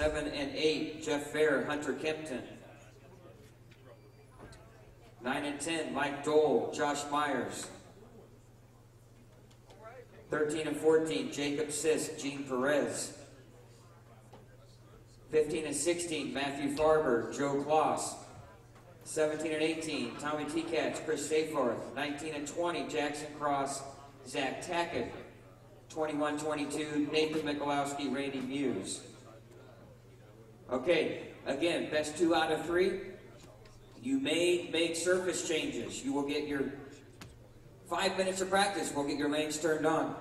7 and 8, Jeff Fair, Hunter Kempton. 9 and 10, Mike Dole, Josh Myers. 13 and 14, Jacob Sisk, Gene Perez. 15 and 16, Matthew Farber, Joe Kloss. 17 and 18, Tommy Tkach, Chris Safarth. 19 and 20, Jackson Cross, Zach Tackett. 21-22, Nathan Mikulowski, Randy Muse. Okay, again, best 2 out of 3. You may make surface changes. You will get your 5 minutes of practice. We'll get your lanes turned on.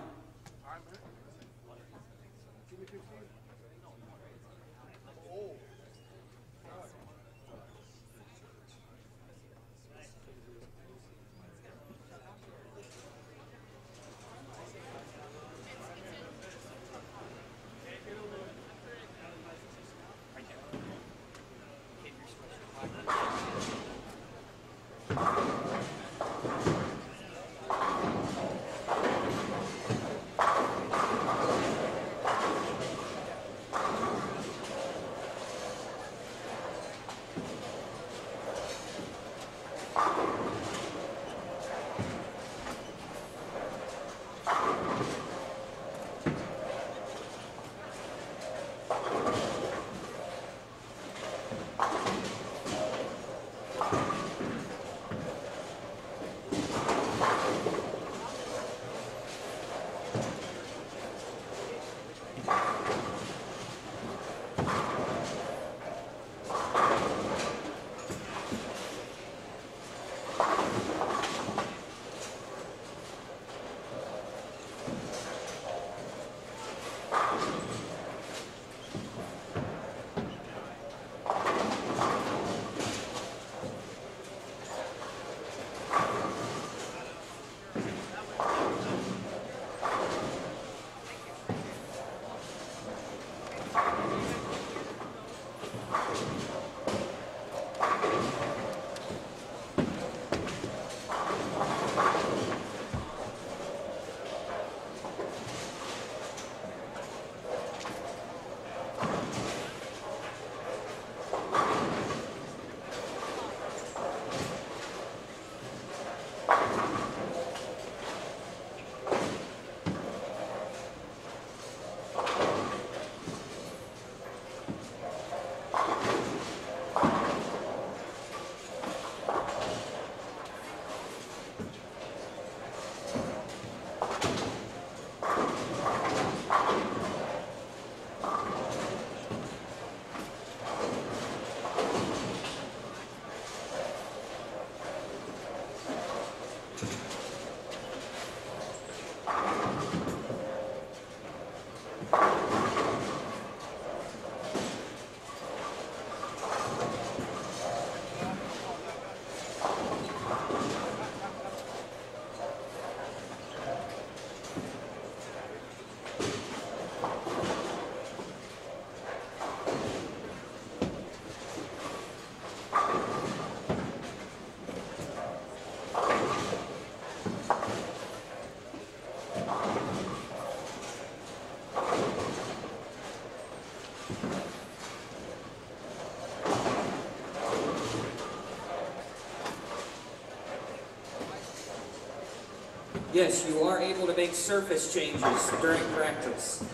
Yes, you are able to make surface changes during practice.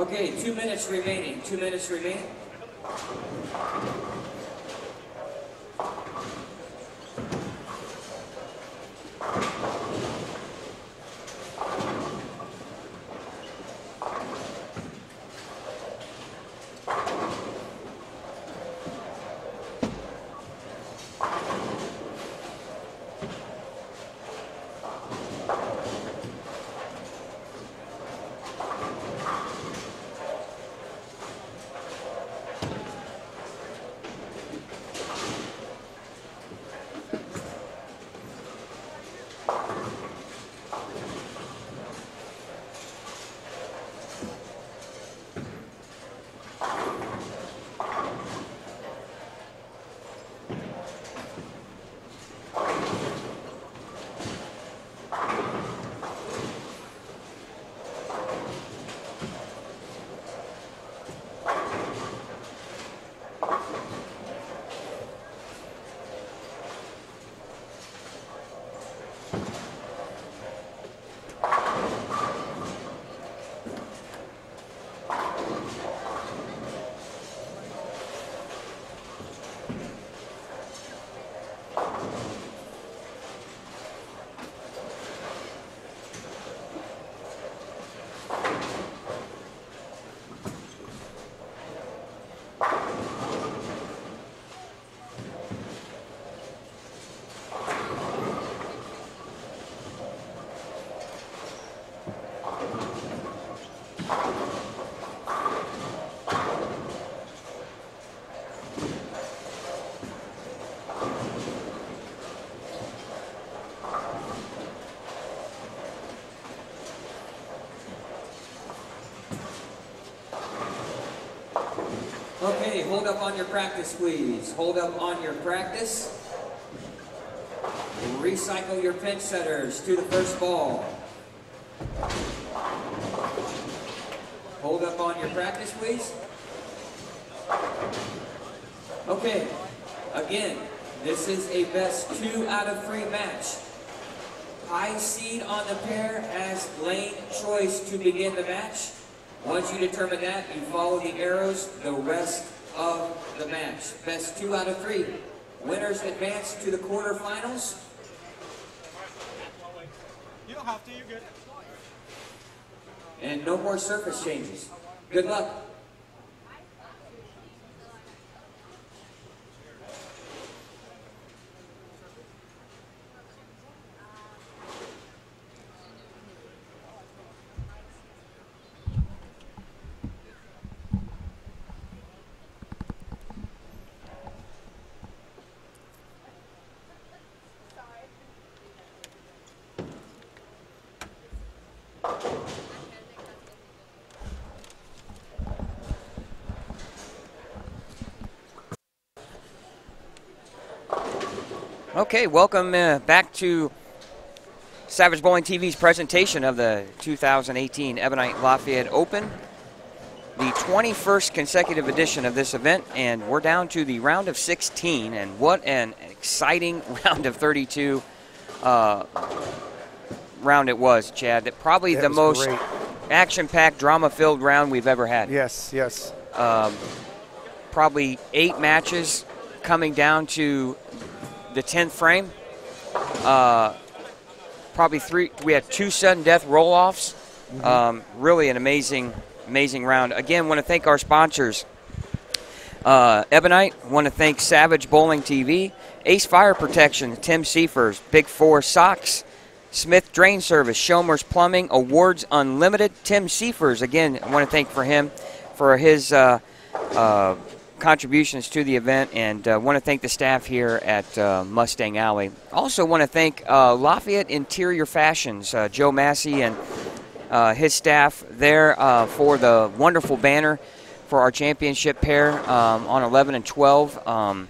Okay, 2 minutes remaining. 2 minutes remaining. Okay, hold up on your practice, please. Hold up on your practice. Recycle your pinch setters to the first ball. Hold up on your practice, please. Okay, again, this is a best 2 out of 3 match. High seed on the pair has lane choice to begin the match. Once you determine that, you follow the arrows the rest of the match. Best 2 out of 3. Winners advance to the quarterfinals. You don't have to, you're good. And no more surface changes. Good luck. Okay, welcome back to Savage Bowling TV's presentation of the 2018 Ebonite Lafayette Open, the 21st consecutive edition of this event, and we're down to the round of 16, and what an exciting round of 32 round it was, Chad. Probably the most action-packed, drama-filled round we've ever had. Yes, yes. Probably 8 matches coming down to the 10th frame. Probably 3. We had 2 sudden death roll-offs. Really an amazing round. Again, want to thank our sponsors. Ebonite. Want to thank Savage Bowling TV, Ace Fire Protection, Tim Seifers, Big 4 Socks, Smith Drain Service, Schomer's Plumbing, Awards Unlimited, Tim Seifers. Again, I want to thank for him for his contributions to the event, and want to thank the staff here at Mustang Alley. Also want to thank Lafayette Interior Fashions, Joe Massey and his staff there for the wonderful banner for our championship pair on 11 and 12,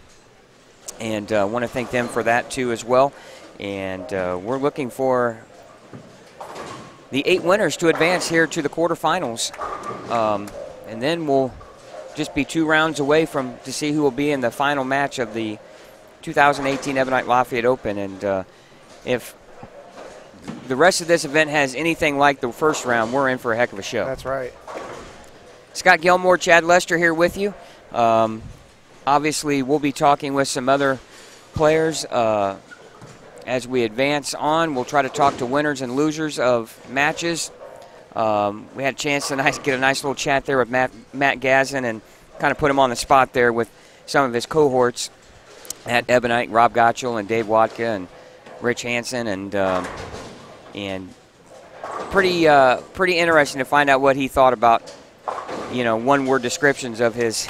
and want to thank them for that too as well. And we're looking for the 8 winners to advance here to the quarterfinals, and then we'll just be 2 rounds away from to see who will be in the final match of the 2018 Ebonite Lafayette Open. And if the rest of this event has anything like the first round, we're in for a heck of a show. That's right. Scott Gilmore, Chad Lester here with you. Obviously, we'll be talking with some other players as we advance on. We'll try to talk to winners and losers of matches. We had a chance to get a nice little chat there with Matt Gazin and kind of put him on the spot there with some of his cohorts at Ebonite, Rob Gottschall and Dave Watka and Rich Hansen, and pretty interesting to find out what he thought about, one-word descriptions of his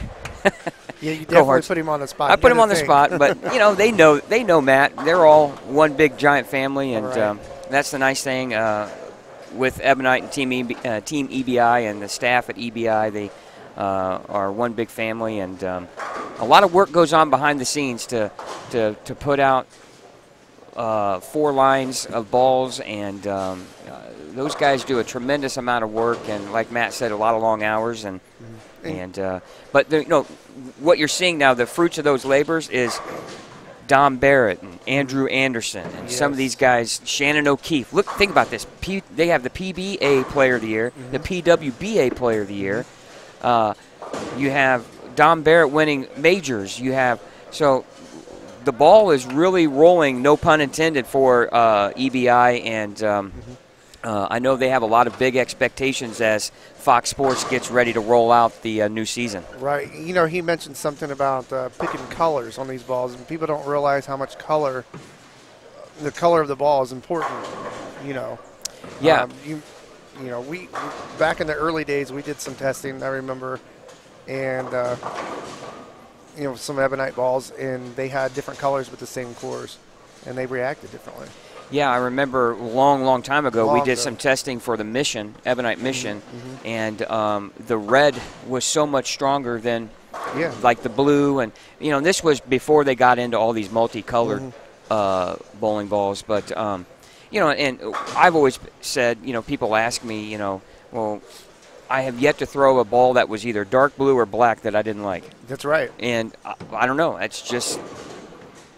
Yeah, you definitely cohorts. put him on the spot. I put him on the spot, but they know Matt. They're all one big giant family, and right. That's the nice thing with Ebonite and Team EBI and the staff at EBI. They are one big family, and a lot of work goes on behind the scenes to put out 4 lines of balls, and those guys do a tremendous amount of work, and like Matt said, a lot of long hours, but what you're seeing now, the fruits of those labors is Dom Barrett and Andrew Anderson and some of these guys, Shannon O'Keefe. Look, think about this. They have the PBA Player of the Year, the PWBA Player of the Year. You have Dom Barrett winning majors. So the ball is really rolling, no pun intended, for EBI, and I know they have a lot of big expectations as Fox Sports gets ready to roll out the new season. Right. He mentioned something about picking colors on these balls, and people don't realize how much the color of the ball is important. Yeah. We back in the early days, we did some testing, I remember, and some Ebonite balls, and they had different colors with the same cores, and they reacted differently. Yeah, I remember long time ago we did some testing for the Mission, Ebonite Mission, and the red was so much stronger than like the blue, and this was before they got into all these multicolored bowling balls. But and I've always said, people ask me, well, I have yet to throw a ball that was either dark blue or black that I didn't like. That's right. And I don't know, it's just.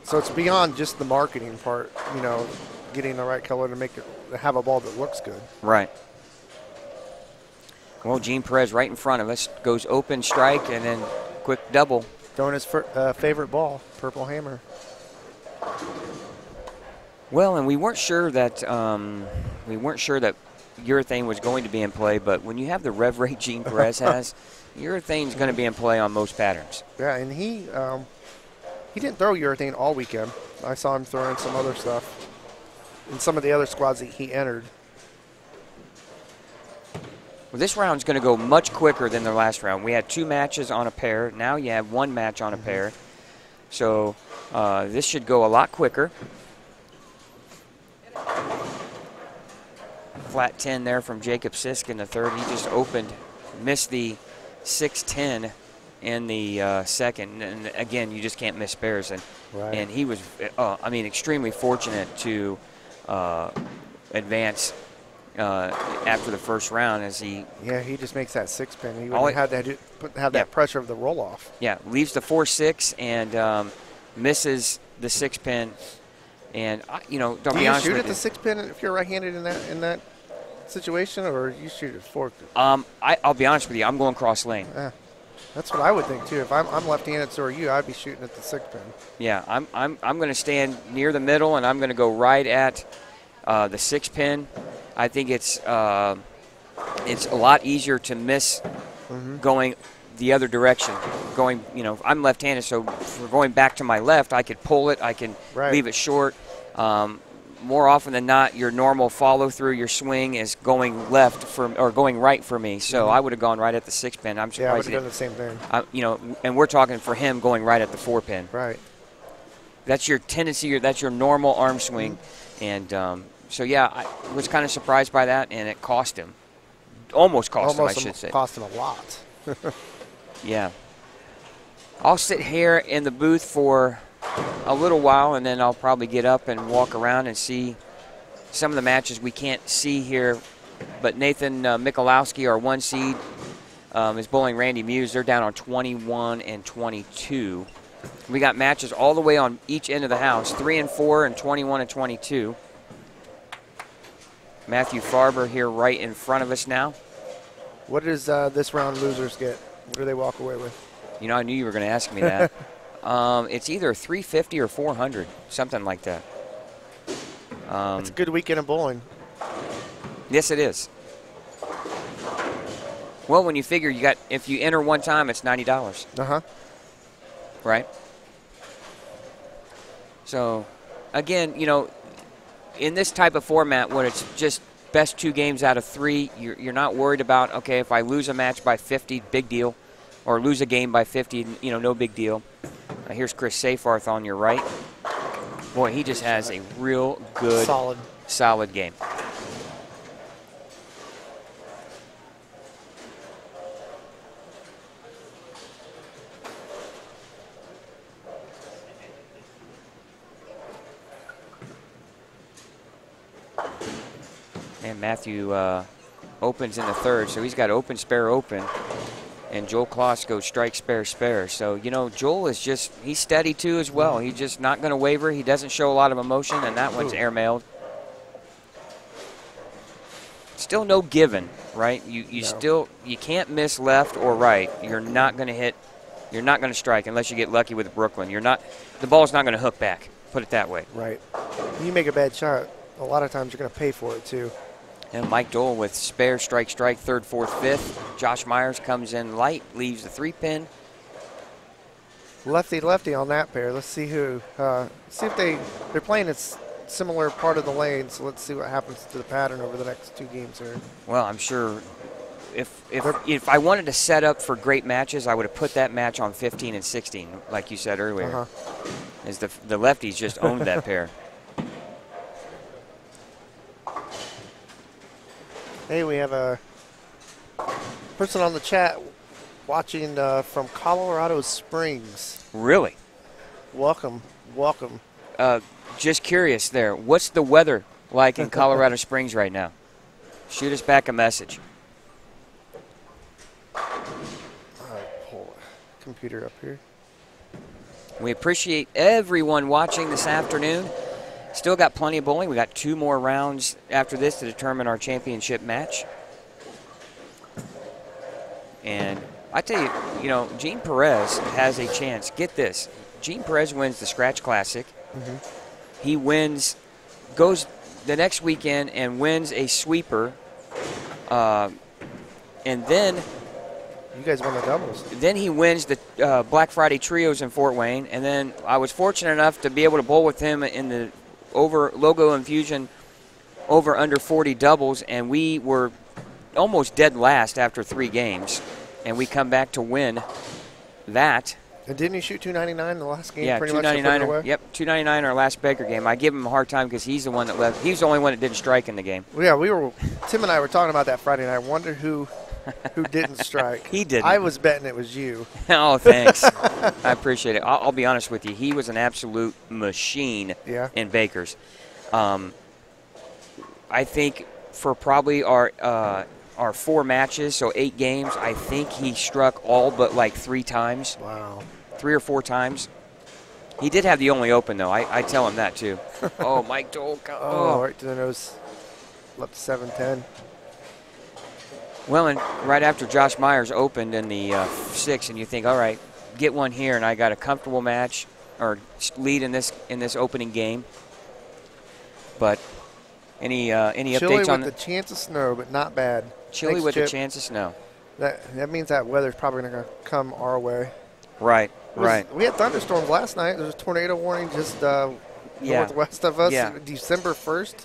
So it's beyond just the marketing part, getting the right color to have a ball that looks good. Right. Well, Gene Perez right in front of us goes open strike and then quick double. Throwing his favorite ball, Purple Hammer. Well, and we weren't sure that urethane was going to be in play, but when you have the rev rate Gene Perez has, urethane's going to be in play on most patterns. Yeah, and he didn't throw urethane all weekend. I saw him throwing some other stuff in some of the other squads that he entered. Well, this round's going to go much quicker than the last round. We had 2 matches on a pair. Now you have 1 match on a pair. So this should go a lot quicker. Flat 10 there from Jacob Sisk in the third. He just missed the 6-10 in the second. And again, you just can't miss spares. And he was, extremely fortunate to advance after the first round as he. Yeah, he just makes that 6-pin. He wouldn't have that pressure of the roll off. Yeah, leaves the 4-6 and misses the 6-pin. And don't be honest with you. Do you shoot at the 6-pin if you're right-handed in that situation, or you shoot at 4? I'll be honest with you. I'm going cross lane. That's what I would think too. If I'm left-handed, so are you. I'd be shooting at the 6-pin. Yeah, I'm going to stand near the middle, and I'm going to go right at the 6-pin. I think it's a lot easier to miss going the other direction. I'm left-handed, so for going back to my left, I could pull it. I can leave it short. More often than not, your normal follow-through, your swing is going going right for me. So I would have gone right at the 6-pin. I'm surprised. Yeah, I would have done the same thing. And we're talking for him going right at the 4-pin. Right. That's your tendency. That's your normal arm swing. And so, yeah, I was kind of surprised by that, and it cost him. Almost cost him, I should say. Cost him a lot. Yeah. I'll sit here in the booth for a little while, and then I'll probably get up and walk around and see some of the matches we can't see here. But Nathan Michalowski, our 1 seed, is bowling Randy Muse. They're down on 21 and 22. We got matches all the way on each end of the house, 3 and 4 and 21 and 22. Matthew Farber here right in front of us now. What does this round losers get? What do they walk away with? You know, I knew you were going to ask me that. It's either 350 or 400, something like that. It's a good weekend of bowling. Yes, it is. Well, when you figure if you enter one time, it's $90. Uh-huh. Right? So, again, you know, in this type of format when it's just best 2 games out of 3, you're not worried about, okay, if I lose a match by 50, big deal, or lose a game by 50, you know, no big deal. Here's Chris Seyfarth on your right. Boy, he just has a real good, solid game. And Matthew opens in the 3rd, so he's got open, spare, open. And Joel Kloss goes strike, spare, spare. So, you know, Joel is just, he's steady too as well. He's just not going to waver. He doesn't show a lot of emotion, and that one's airmailed. Still no given, right? You can't miss left or right. You're not going to hit, you're not going to strike unless you get lucky with Brooklyn. The ball's not going to hook back, put it that way. Right. When you make a bad shot, a lot of times you're going to pay for it too. And Mike Dole with spare, strike, strike, 3rd, 4th, 5th. Josh Myers comes in light, leaves the 3-pin. Lefty on that pair. Let's see who. See if they're playing a similar part of the lane. So let's see what happens to the pattern over the next 2 games here. Well, I'm sure if I wanted to set up for great matches, I would have put that match on 15 and 16, like you said earlier. As the lefties just owned that pair. Hey, we have a person on the chat watching from Colorado Springs. Really? Welcome. Just curious there. What's the weather like in Colorado Springs right now? Shoot us back a message. Pull the computer up here. We appreciate everyone watching this afternoon. Still got plenty of bowling. We got 2 more rounds after this to determine our championship match. And I tell you, you know, Gene Perez has a chance. Get this. Gene Perez wins the Scratch Classic. He goes the next weekend and wins a sweeper. And then you guys won the doubles. Then he wins the Black Friday Trios in Fort Wayne. And then I was fortunate enough to be able to bowl with him in the Logo Infusion over under 40 doubles, and we were almost dead last after 3 games, and we come back to win that. And didn't he shoot 299 in the last game? Yeah, pretty 299. Much Yep, 299 our last Baker game. I give him a hard time because he's the one that left. He's the only one that didn't strike in the game. Well, yeah, Tim and I were talking about that Friday night. I wonder who didn't strike. He didn't. I was betting it was you. Oh, thanks. I appreciate it. I'll be honest with you. He was an absolute machine in Baker's. I think for probably our 4 matches, so 8 games, I think he struck all but like 3 times. Wow. 3 or 4 times. He did have the only open, though. I tell him that, too. Oh, Mike Dole. Oh, right to the nose. Left 7-10. Well, and right after Josh Myers opened in the 6th, and you think, all right, get one here, and I got a comfortable match or lead in this opening game. But any updates on with the chance of snow, but not bad. Chilly Thanks, with Chip. the chance of snow. That means that weather's probably going to come our way. Right. We had thunderstorms last night. There was a tornado warning just northwest of us. Yeah. December 1st.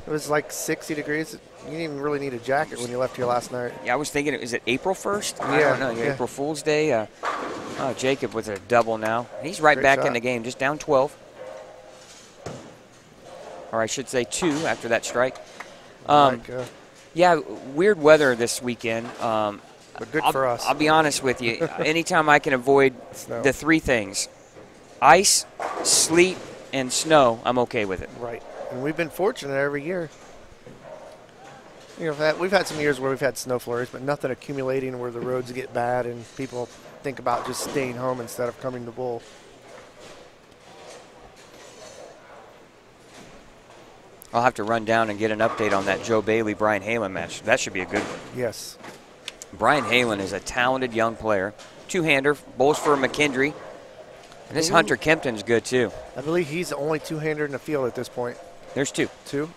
It was like 60 degrees. You didn't even really need a jacket when you left here last night. Yeah, I was thinking, is it April 1st? Yeah. I don't know. April Fool's Day. Jacob with a double now. He's right back in the game, just down 12. Or I should say 2 after that strike. Yeah, weird weather this weekend. But good for us. I'll be honest with you. Anytime I can avoid Snow. the 3 things, ice, sleet, and snow, I'm okay with it. Right. And we've been fortunate every year. You know, we've had some years where we've had snow flurries, but nothing accumulating where the roads get bad and people think about just staying home instead of coming to bowl. I'll have to run down and get an update on that Joe Bailey-Brian Halen match. That should be a good one. Yes. Brian Halen is a talented young player. Two-hander, bowls for McKendree. And this Hunter Kempton's good, too. I believe he's the only two-hander in the field at this point. There's two. Two?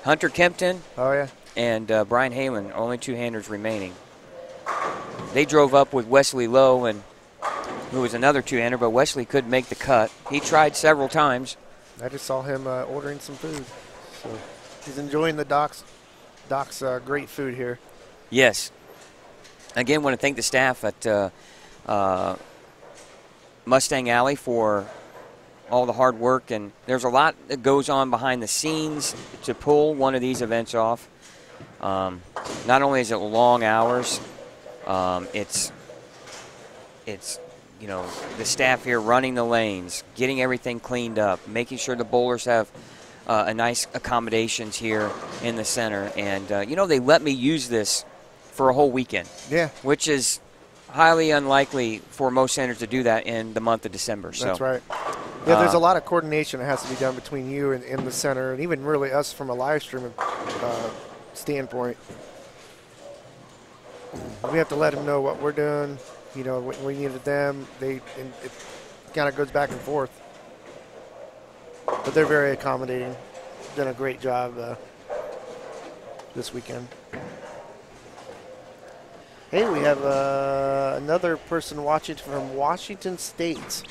Hunter Kempton. Oh, yeah. And Brian Halen, only two-handers remaining. They drove up with Wesley Lowe, and who was another two-hander, but Wesley couldn't make the cut. He tried several times. I just saw him ordering some food. So he's enjoying the Doc's great food here. Yes. Again, want to thank the staff at Mustang Alley for all the hard work. And there's a lot that goes on behind the scenes to pull one of these events off. Not only is it long hours, it's you know, the staff here running the lanes, getting everything cleaned up, making sure the bowlers have a nice accommodations here in the center. And, you know, they let me use this for a whole weekend. Yeah. Which is highly unlikely for most centers to do that in the month of December. That's right. Yeah, there's a lot of coordination that has to be done between you and the center, and even really us from a live stream standpoint. We have to let them know what we're doing. You know, what we needed them. It kind of goes back and forth. But they're very accommodating. Done a great job this weekend. Hey, we have another person watching from Washington State.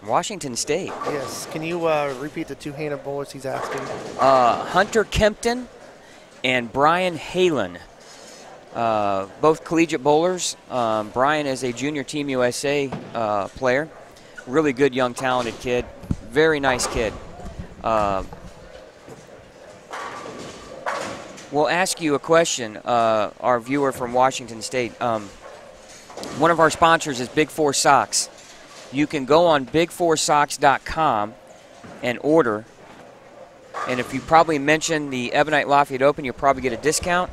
Washington State. Yes. Can you repeat the two-handed bowlers he's asking? Hunter Kempton and Brian Halen. Both collegiate bowlers. Brian is a junior Team USA player. Really good, young, talented kid. Very nice kid. We'll ask you a question, our viewer from Washington State. One of our sponsors is Big Four Socks. You can go on big4socks.com and order. And if you probably mention the Ebonite Lafayette Open, you'll probably get a discount.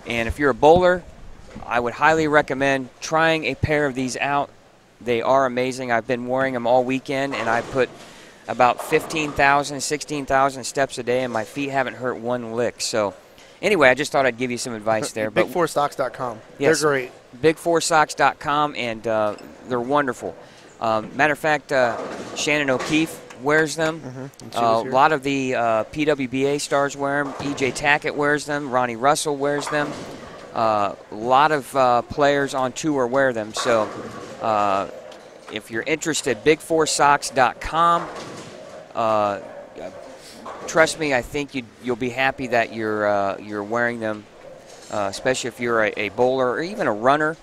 And if you're a bowler, I would highly recommend trying a pair of these out. They are amazing. I've been wearing them all weekend, and I put about 15,000, 16,000 steps a day, and my feet haven't hurt one lick. So anyway, I just thought I'd give you some advice there. Big4socks.com. Yes, they're great. Big4socks.com, and they're wonderful. Matter of fact, Shannon O'Keefe wears them. A lot of the PWBA stars wear them. E.J. Tackett wears them. Ronnie Russell wears them. A lot of players on tour wear them. So if you're interested, big4socks.com. Trust me, I think you'll be happy that you're wearing them, especially if you're a bowler or even a runner.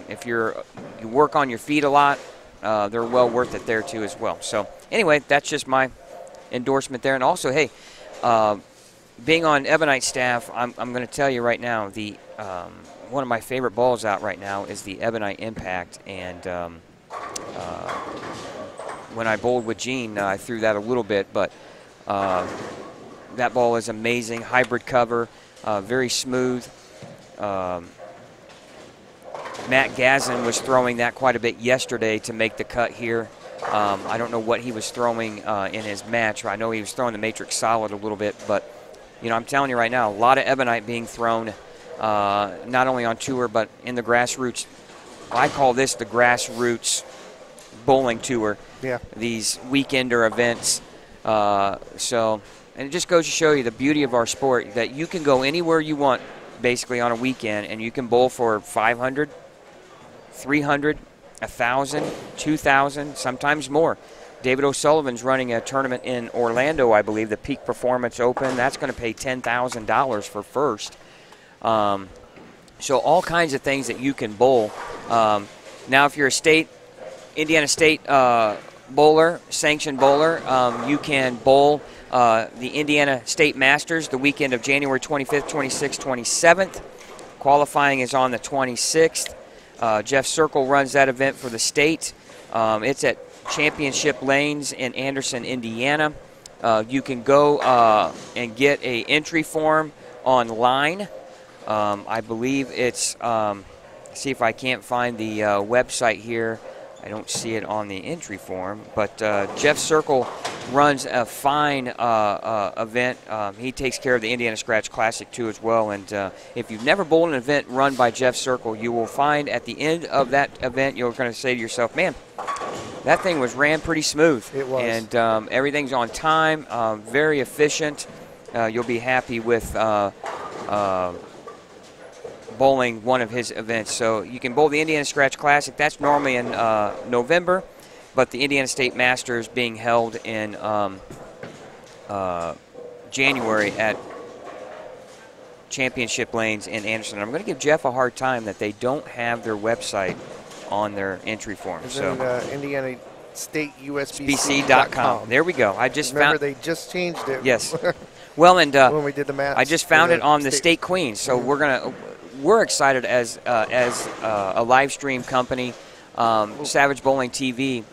If you work on your feet a lot, they're well worth it there too as well. So anyway, that's just my endorsement there. And also, hey, being on Ebonite staff, I'm going to tell you right now, the one of my favorite balls out right now is the Ebonite Impact. And when I bowled with Gene, I threw that a little bit, but that ball is amazing. Hybrid cover, very smooth. Matt Gazin was throwing that quite a bit yesterday to make the cut here. I don't know what he was throwing in his match. I know he was throwing the Matrix Solid a little bit, but you know, I'm telling you right now, a lot of Ebonite being thrown, not only on tour but in the grassroots. I call this the grassroots bowling tour. Yeah. These weekender events. And it just goes to show you the beauty of our sport, that you can go anywhere you want basically on a weekend, and you can bowl for 500, 300, 1,000, 2,000, sometimes more. David O'Sullivan's running a tournament in Orlando, I believe, the Peak Performance Open. That's going to pay $10,000 for first. So all kinds of things that you can bowl. Now, if you're a Indiana State bowler, sanctioned bowler, you can bowl the Indiana State Masters the weekend of January 25th, 26th, 27th. Qualifying is on the 26th. Jeff Circle runs that event for the state. It's at Championship Lanes in Anderson, Indiana. You can go and get an entry form online. I believe it's, see if I can't find the website here. I don't see it on the entry form, but Jeff Circle runs a fine event. He takes care of the Indiana Scratch Classic too as well. And if you've never bowled an event run by Jeff Circle, you will find at the end of that event, you're going to say to yourself, man, that thing was ran pretty smooth. It was. And everything's on time, very efficient. You'll be happy with bowling one of his events. So you can bowl the Indiana Scratch Classic. That's normally in November, but the Indiana State Masters being held in January at Championship Lanes in Anderson. I'm going to give Jeff a hard time that they don't have their website on their entry form. So Indiana State USBC.com. There we go. I just Remember, found. they just changed it. Yes. Well, and when we did the match, I just found it on the State Queens. So we're excited as a live stream company, Savage Bowling TV.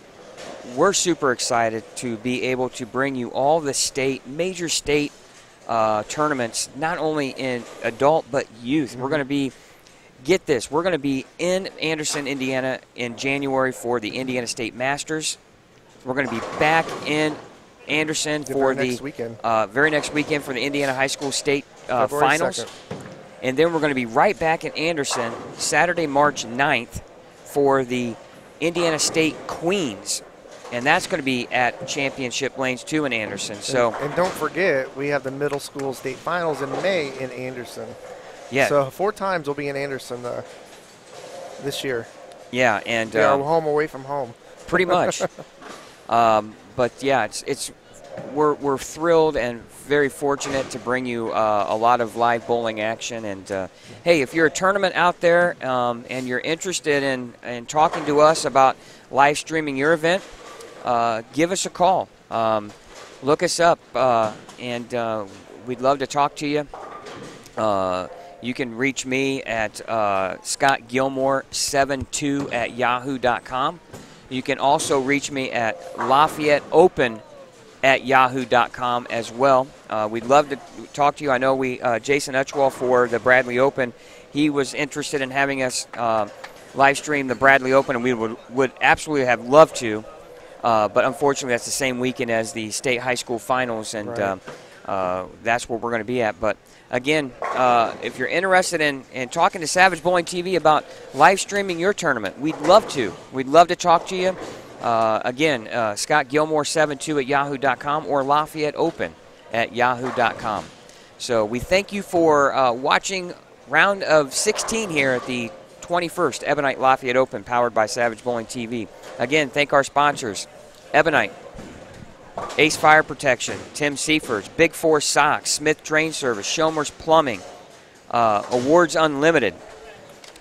We're super excited to be able to bring you all the major state tournaments, not only in adult but youth. We're going to be. Get this, we're going to be in Anderson, Indiana in January for the Indiana State Masters. We're going to be back in Anderson for the very next weekend for the Indiana High School State Finals. 2nd. And then we're going to be right back in Anderson Saturday, March 9th for the Indiana State Queens. And that's going to be at Championship Lanes 2 in Anderson. So, and don't forget, we have the middle school state finals in May in Anderson. Yeah. So 4 times we'll be in Anderson this year. Yeah, and we are home away from home. Pretty much. But yeah, we're thrilled and very fortunate to bring you a lot of live bowling action. And hey, if you're a tournament out there and you're interested in talking to us about live streaming your event, give us a call. Look us up, and we'd love to talk to you. You can reach me at scottgilmore72@yahoo.com. You can also reach me at LafayetteOpen@yahoo.com as well. We'd love to talk to you. I know Jason Utchwell for the Bradley Open, he was interested in having us live stream the Bradley Open, and we would absolutely have loved to. But unfortunately, that's the same weekend as the state high school finals, and right. That's where we're going to be at. But again, if you're interested in talking to Savage Bowling TV about live streaming your tournament, we'd love to. We'd love to talk to you. Again, scottgilmore72@yahoo.com or LafayetteOpen@yahoo.com. So we thank you for watching round of 16 here at the 21st Ebonite Lafayette Open, powered by Savage Bowling TV. Again, thank our sponsors, Ebonite, Ace Fire Protection, Tim Seifers, Big Four Socks, Smith Drain Service, Schomer's Plumbing, Awards Unlimited.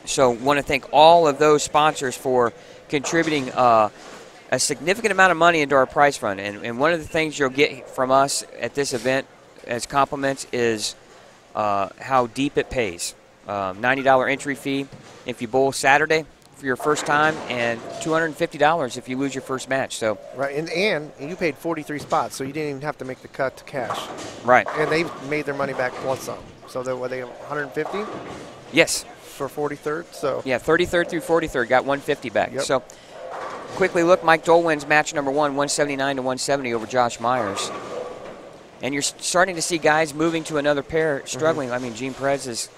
So want to thank all of those sponsors for contributing a significant amount of money into our prize fund. And one of the things you'll get from us at this event as compliments is how deep it pays. $90 entry fee if you bowl Saturday for your first time, and $250 if you lose your first match. So right, and you paid 43 spots, so you didn't even have to make the cut to cash. Right. And they made their money back plus some. So they 150? Yes. For 43rd. So yeah, 33rd through 43rd got 150 back. Yep. So quickly look, Mike Dole wins match number 1, 179 to 170 over Josh Myers. And you're starting to see guys moving to another pair struggling. I mean, Gene Perez is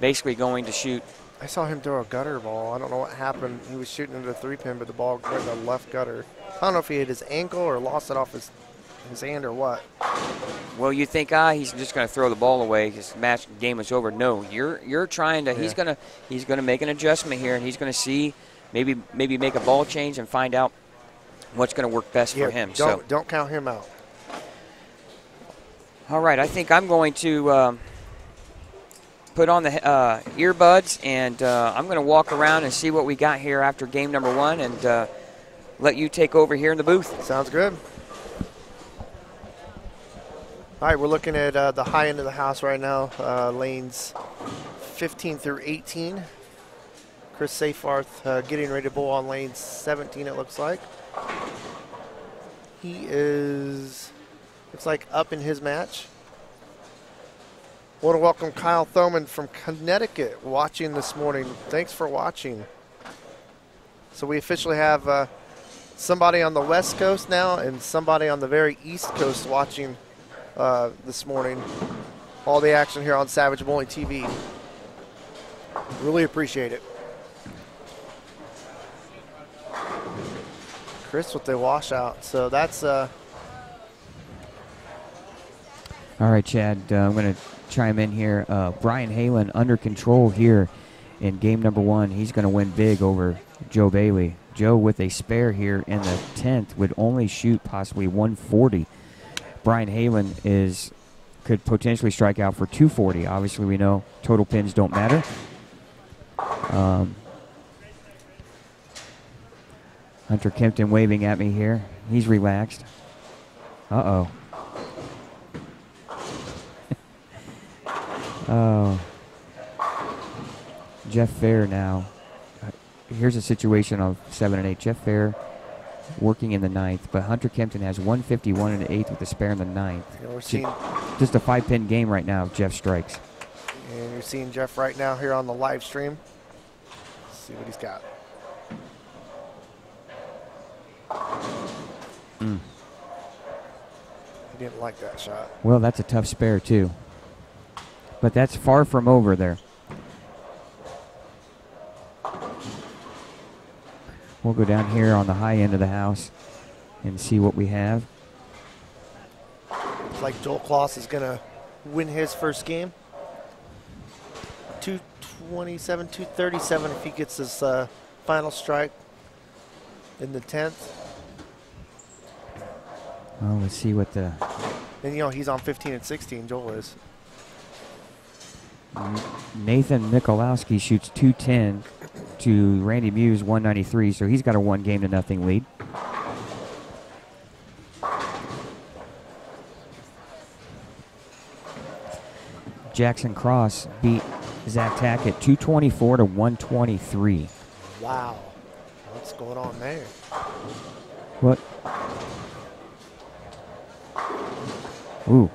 basically going to shoot. I saw him throw a gutter ball. I don't know what happened. He was shooting into the 3-pin, but the ball went in the left gutter. I don't know if he hit his ankle or lost it off his hand or what. Well, you think he's just going to throw the ball away. His game is over. No, you're trying to. Yeah. He's gonna make an adjustment here, and he's going to see maybe make a ball change and find out what's going to work best for him. Don't count him out. All right, I think I'm going to put on the earbuds, and I'm going to walk around and see what we got here after game number 1, and let you take over here in the booth. Sounds good. All right, we're looking at the high end of the house right now, lanes 15 through 18. Chris Seyfarth getting ready to bowl on lane 17, it looks like. He looks like up in his match. I want to welcome Kyle Thoman from Connecticut watching this morning. Thanks for watching. So we officially have somebody on the West Coast now and somebody on the very East Coast watching this morning. All the action here on Savage Bowling TV. Really appreciate it. Chris with the washout. So that's all right, Chad. I'm going to chime in here. Brian Halen under control here in game number 1. He's going to win big over Joe Bailey. Joe with a spare here in the 10th would only shoot possibly 140. Brian Halen could potentially strike out for 240. Obviously, we know total pins don't matter. Hunter Kempton waving at me here. He's relaxed. Uh-oh. Oh. Jeff Fair now. Here's a situation of 7 and 8. Jeff Fair working in the 9th, but Hunter Kempton has 151 in the 8th with a spare in the 9th. We're seeing just a 5-pin game right now if Jeff strikes. And you're seeing Jeff right now here on the live stream. Let's see what he's got. He didn't like that shot. Well, that's a tough spare too. But that's far from over there. We'll go down here on the high end of the house and see what we have. Looks like Joel Kloss is going to win his first game. 227, 237 if he gets his final strike in the 10th. Oh, let's see what the... And, you know, he's on 15 and 16, Joel is. Nathan Mikulowski shoots 210 to Randy Muse 193, so he's got a 1-0 lead. Jackson Cross beat Zach Tackett 224 to 123. Wow. What's going on there? What? Ooh.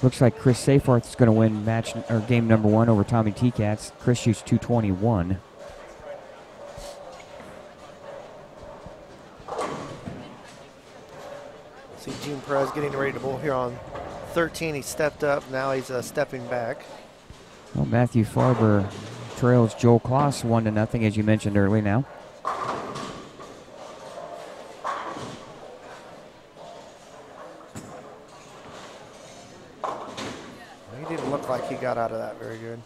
Looks like Chris Seyfarth is going to win game number 1 over Tommy T-Cats. Chris shoots 221. See Gene Perez getting ready to bowl here on 13. He stepped up. Now he's stepping back. Well, Matthew Farber trails Joel Kloss 1-0, as you mentioned earlier now. He didn't look like he got out of that very good.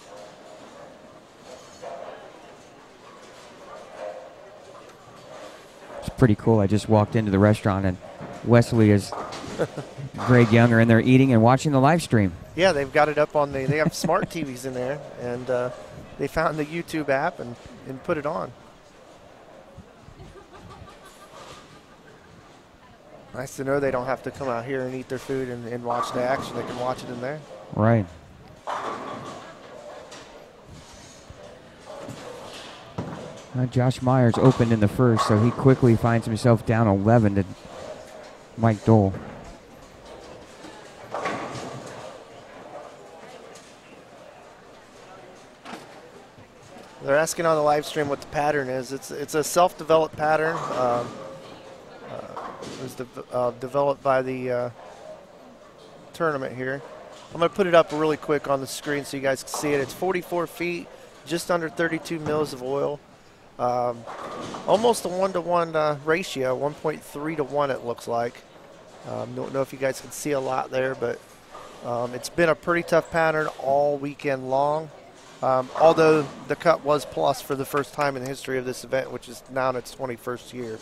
It's pretty cool. I just walked into the restaurant and Wesley is Greg Young are in there eating and watching the live stream. Yeah, they've got it up on they have smart TVs in there, and they found the YouTube app and put it on. Nice to know they don't have to come out here and eat their food and watch the action. They can watch it in there. Right. Josh Myers opened in the first, so he quickly finds himself down 11 to Mike Dole. They're asking on the live stream what the pattern is. It's a self-developed pattern. It was developed by the tournament here. I'm going to put it up really quick on the screen so you guys can see it. It's 44 feet, just under 32 mils of oil. Almost a 1-to-1 ratio, 1.3 to 1 it looks like. Don't know if you guys can see a lot there, but it's been a pretty tough pattern all weekend long. Although the cut was plus for the first time in the history of this event, which is now in its 21st year.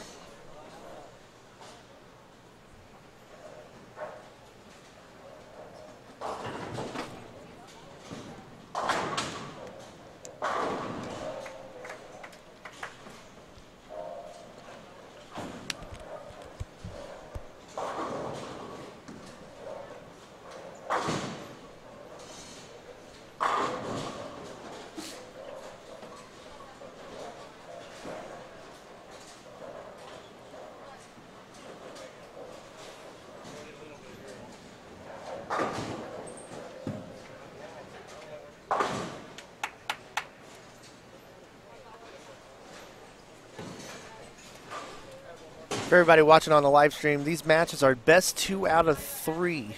For everybody watching on the live stream, these matches are best 2 out of 3.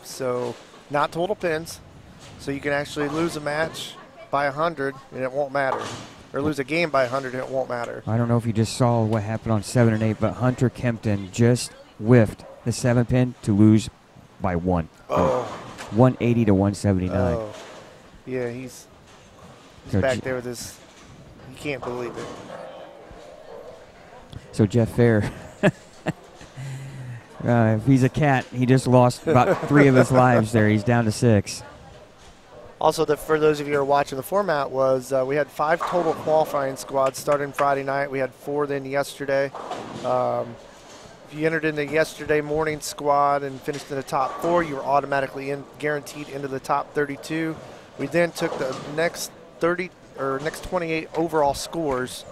So not total pins. So you can actually lose a match by 100 and it won't matter. Or lose a game by 100 and it won't matter. I don't know if you just saw what happened on 7 and 8, but Hunter Kempton just whiffed the 7-pin to lose by 1. Oh. 180 to 179. Oh. Yeah, he's So back there with his, you can't believe it. So Jeff Fair, if he's a cat, he just lost about 3 of his lives there. He's down to 6. Also, for those of you who are watching, the format was we had 5 total qualifying squads starting Friday night. We had 4 then yesterday. If you entered in the yesterday morning squad and finished in the top 4, you were automatically guaranteed into the top 32. We then took the next 28 overall scores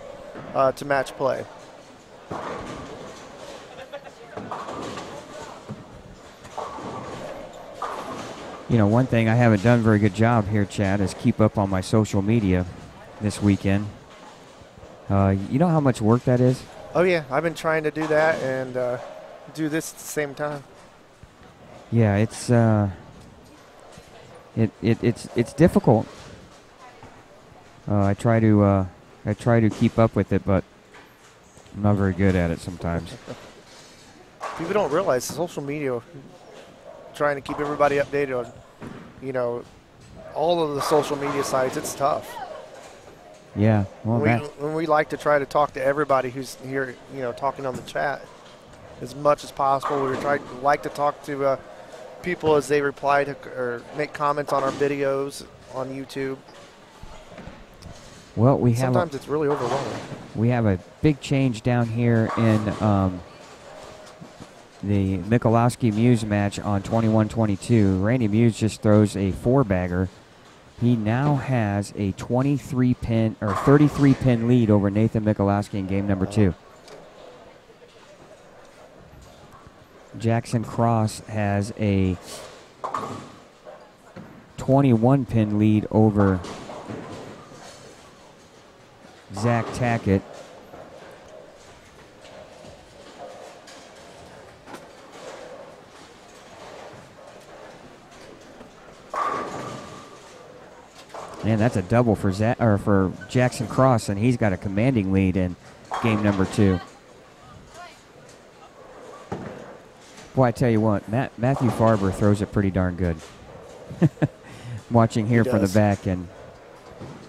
to match play. You know, one thing I haven't done a very good job here, Chad, is keep up on my social media this weekend. You know how much work that is? Oh, yeah. I've been trying to do that and do this at the same time. Yeah, it's difficult. I try to keep up with it, but I'm not very good at it sometimes. People don't realize social media, trying to keep everybody updated on, you know, all of the social media sites, it's tough. Yeah. Well, when we like to try to talk to everybody who's here, you know, talking on the chat as much as possible. Like to talk to people as they reply to or make comments on our videos on YouTube. Well, sometimes it's really overwhelming. We have a big change down here in the Michalowski Muse match on 21-22. Randy Muse just throws a 4-bagger. He now has a 23-pin or 33-pin lead over Nathan Michalowski in game number 2. Jackson Cross has a 21-pin lead over Zach Tackett. Man, that's a double for Jackson Cross, and he's got a commanding lead in game number 2. Boy, I tell you what, Matthew Farber throws it pretty darn good. Watching here from the back, and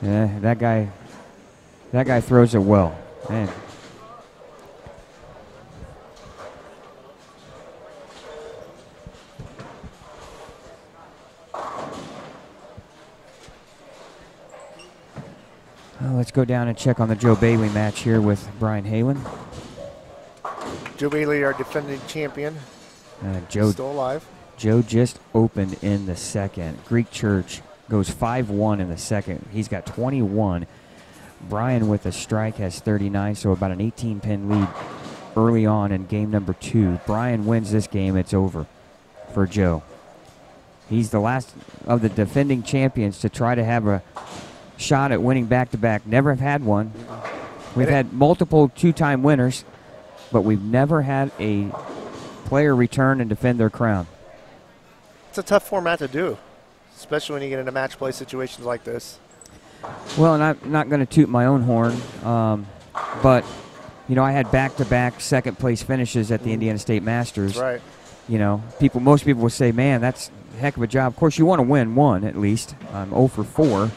that guy throws it well. Man. Let's go down and check on the Joe Bailey match here with Brian Halen. Joe Bailey, our defending champion, Joe still alive. Joe just opened in the second. Greek Church goes 5-1 in the second. He's got 21. Brian with a strike has 39, so about an 18-pin lead early on in game number 2. Brian wins this game, it's over for Joe. He's the last of the defending champions to try to have a shot at winning back-to-back. Never have had one. We've had multiple 2-time winners, but we've never had a player return and defend their crown. It's a tough format to do, especially when you get into match play situations like this. Well, and I'm not going to toot my own horn, but, you know, I had back-to-back second-place finishes at the Indiana State Masters. That's right. You know, most people will say, man, that's a heck of a job. Of course, you want to win one at least. I'm 0 for 4.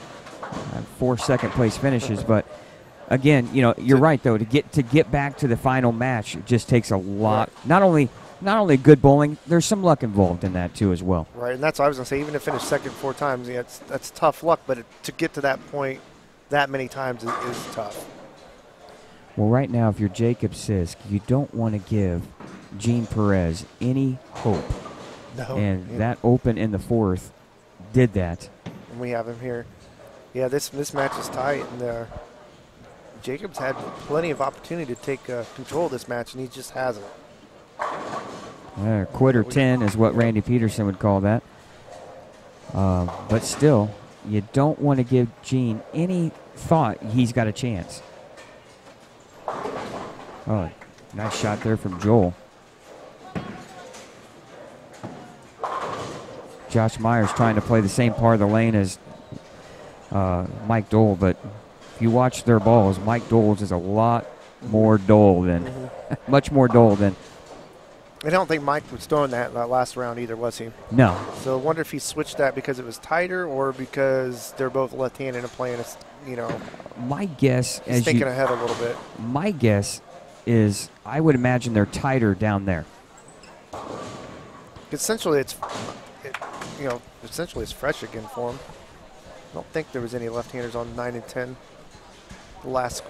I have 4 second-place finishes, but again, you know, you're right though. To get back to the final match, it just takes a lot. Right. Not only good bowling, there's some luck involved in that too as well. Right, and that's what I was gonna say. Even to finish second 4 times, yeah, that's tough luck. But to get to that point that many times is tough. Well, right now, if you're Jacob Sisk, you don't want to give Gene Perez any hope. No. And that open in the 4th did that. And we have him here. Yeah, this match is tight, and Jacob's had plenty of opportunity to take control of this match, and he just hasn't. Quitter 10 is what Randy Peterson would call that. But still, you don't want to give Gene any thought he's got a chance. Oh, Nice shot there from Joel. Josh Myers trying to play the same part of the lane as Mike Dole, but if you watch their balls, Mike Dole's is a lot more dull than, much more dull than. I don't think Mike was throwing that last round either, was he? No. So I wonder if he switched that because it was tighter or because they're both left-handed and playing, My guess, he's thinking ahead a little bit. My guess is I would imagine they're tighter down there. Essentially, essentially it's fresh again for him. I don't think there was any left-handers on 9 and 10 the last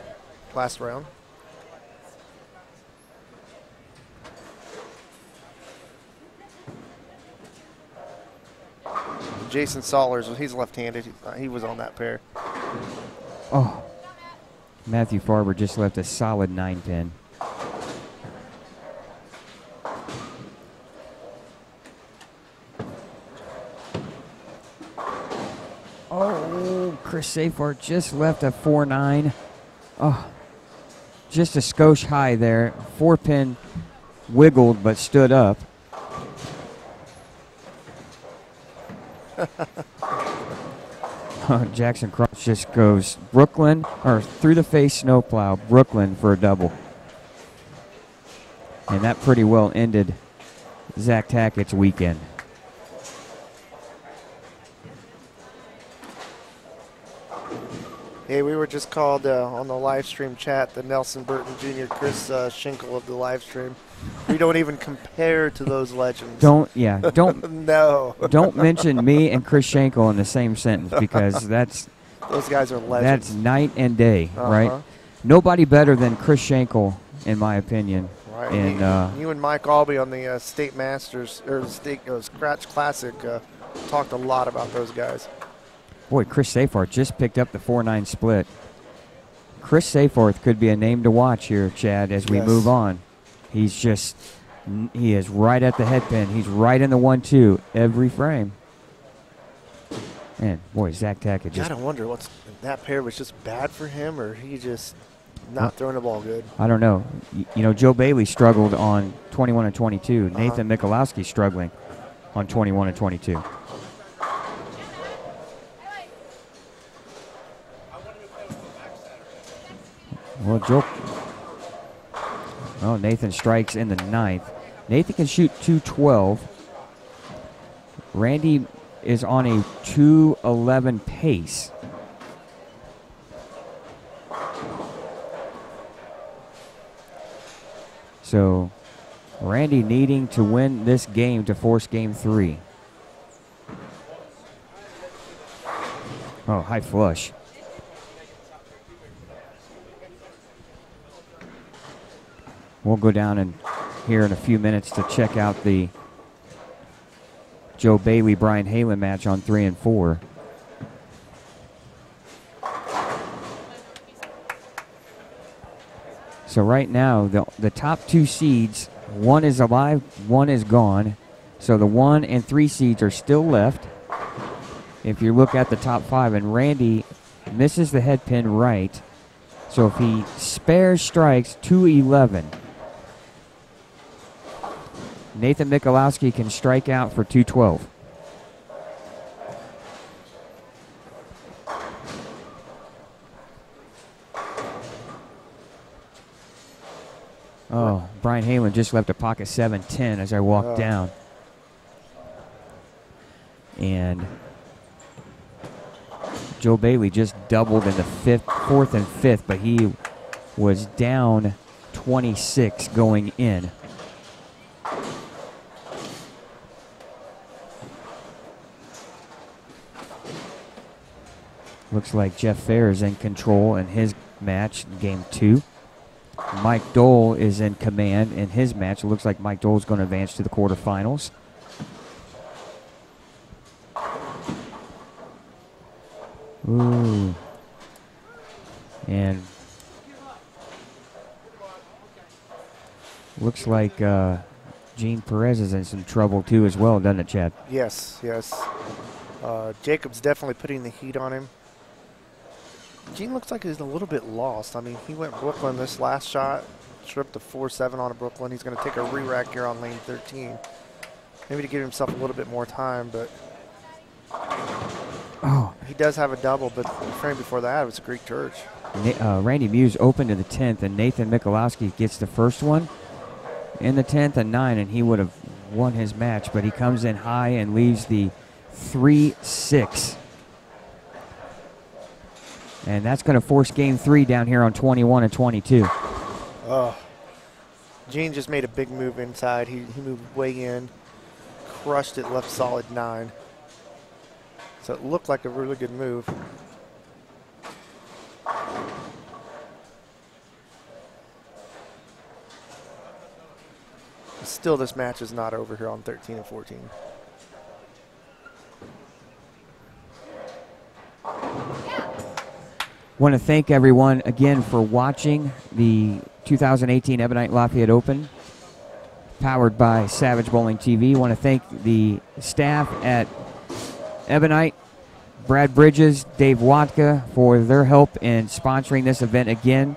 round. Jason Sollers, he's left-handed. He was on that pair. Oh, Matthew Farber just left a solid 9-pin. Oh, Chris Safart just left a 4-9. Oh, just a skosh high there. 4-pin wiggled but stood up. Jackson Cross just goes Brooklyn, or through the face snowplow, Brooklyn for a double. And that pretty well ended Zach Tackett's weekend. Hey, we were just called on the live stream chat the Nelson Burton Jr. Chris Schenkel of the live stream. We don't even compare to those legends. Don't no. Don't mention me and Chris Schenkel in the same sentence, because those guys are legends. That's night and day, right? Nobody better than Chris Schenkel, in my opinion. Right. And you and Mike Albee on the State Masters or the State Scratch Classic talked a lot about those guys. Boy, Chris Safart just picked up the 4-9 split. Chris Safarth could be a name to watch here, Chad, as we move on. He is right at the head pin. He's right in the 1-2 every frame. Man, boy, Zach Tackett just... I wonder that pair was just bad for him, or he just not throwing the ball good. I don't know. Joe Bailey struggled on 21 and 22. Nathan Michalowski struggling on 21 and 22. Well, Nathan strikes in the 9th. Nathan can shoot 212. Randy is on a 211 pace. So Randy needing to win this game to force game 3. Oh, high flush. We'll go down and here in a few minutes to check out the Joe Bailey Brian Halen match on 3 and 4. So right now the top 2 seeds, one is alive, one is gone. So the 1 and 3 seeds are still left. If you look at the top 5, and Randy misses the head pin right. So if he spares strikes 211. Nathan Michalowski can strike out for 212. Oh, Brian Halen just left a pocket 7-10 as I walked down. And Joe Bailey just doubled in the 4th and 5th, but he was down 26 going in. Looks like Jeff Fair is in control in his match, game 2. Mike Dole is in command in his match. It looks like Mike Dole is going to advance to the quarterfinals. Ooh. And looks like Gene Perez is in some trouble too as well, doesn't it, Chad? Yes. Jacob's definitely putting the heat on him. Gene looks like he's a little bit lost. I mean, he went Brooklyn this last shot, trip to 4-7 on a Brooklyn. He's going to take a re-rack here on lane 13. Maybe to give himself a little bit more time, but he does have a double, but the frame before that, it was a Greek Church. Randy Muse opened to the 10th, and Nathan Mikulowski gets the first one in the 10th and 9, and he would have won his match, but he comes in high and leaves the 3-6. And that's going to force game 3 down here on 21 and 22. Gene just made a big move inside. He moved way in, crushed it, left solid 9. So it looked like a really good move. Still, this match is not over here on 13 and 14. Want to thank everyone again for watching the 2018 Ebonite Lafayette Open, powered by Savage Bowling TV. Want to thank the staff at Ebonite, Brad Bridges, Dave Watka, for their help in sponsoring this event again.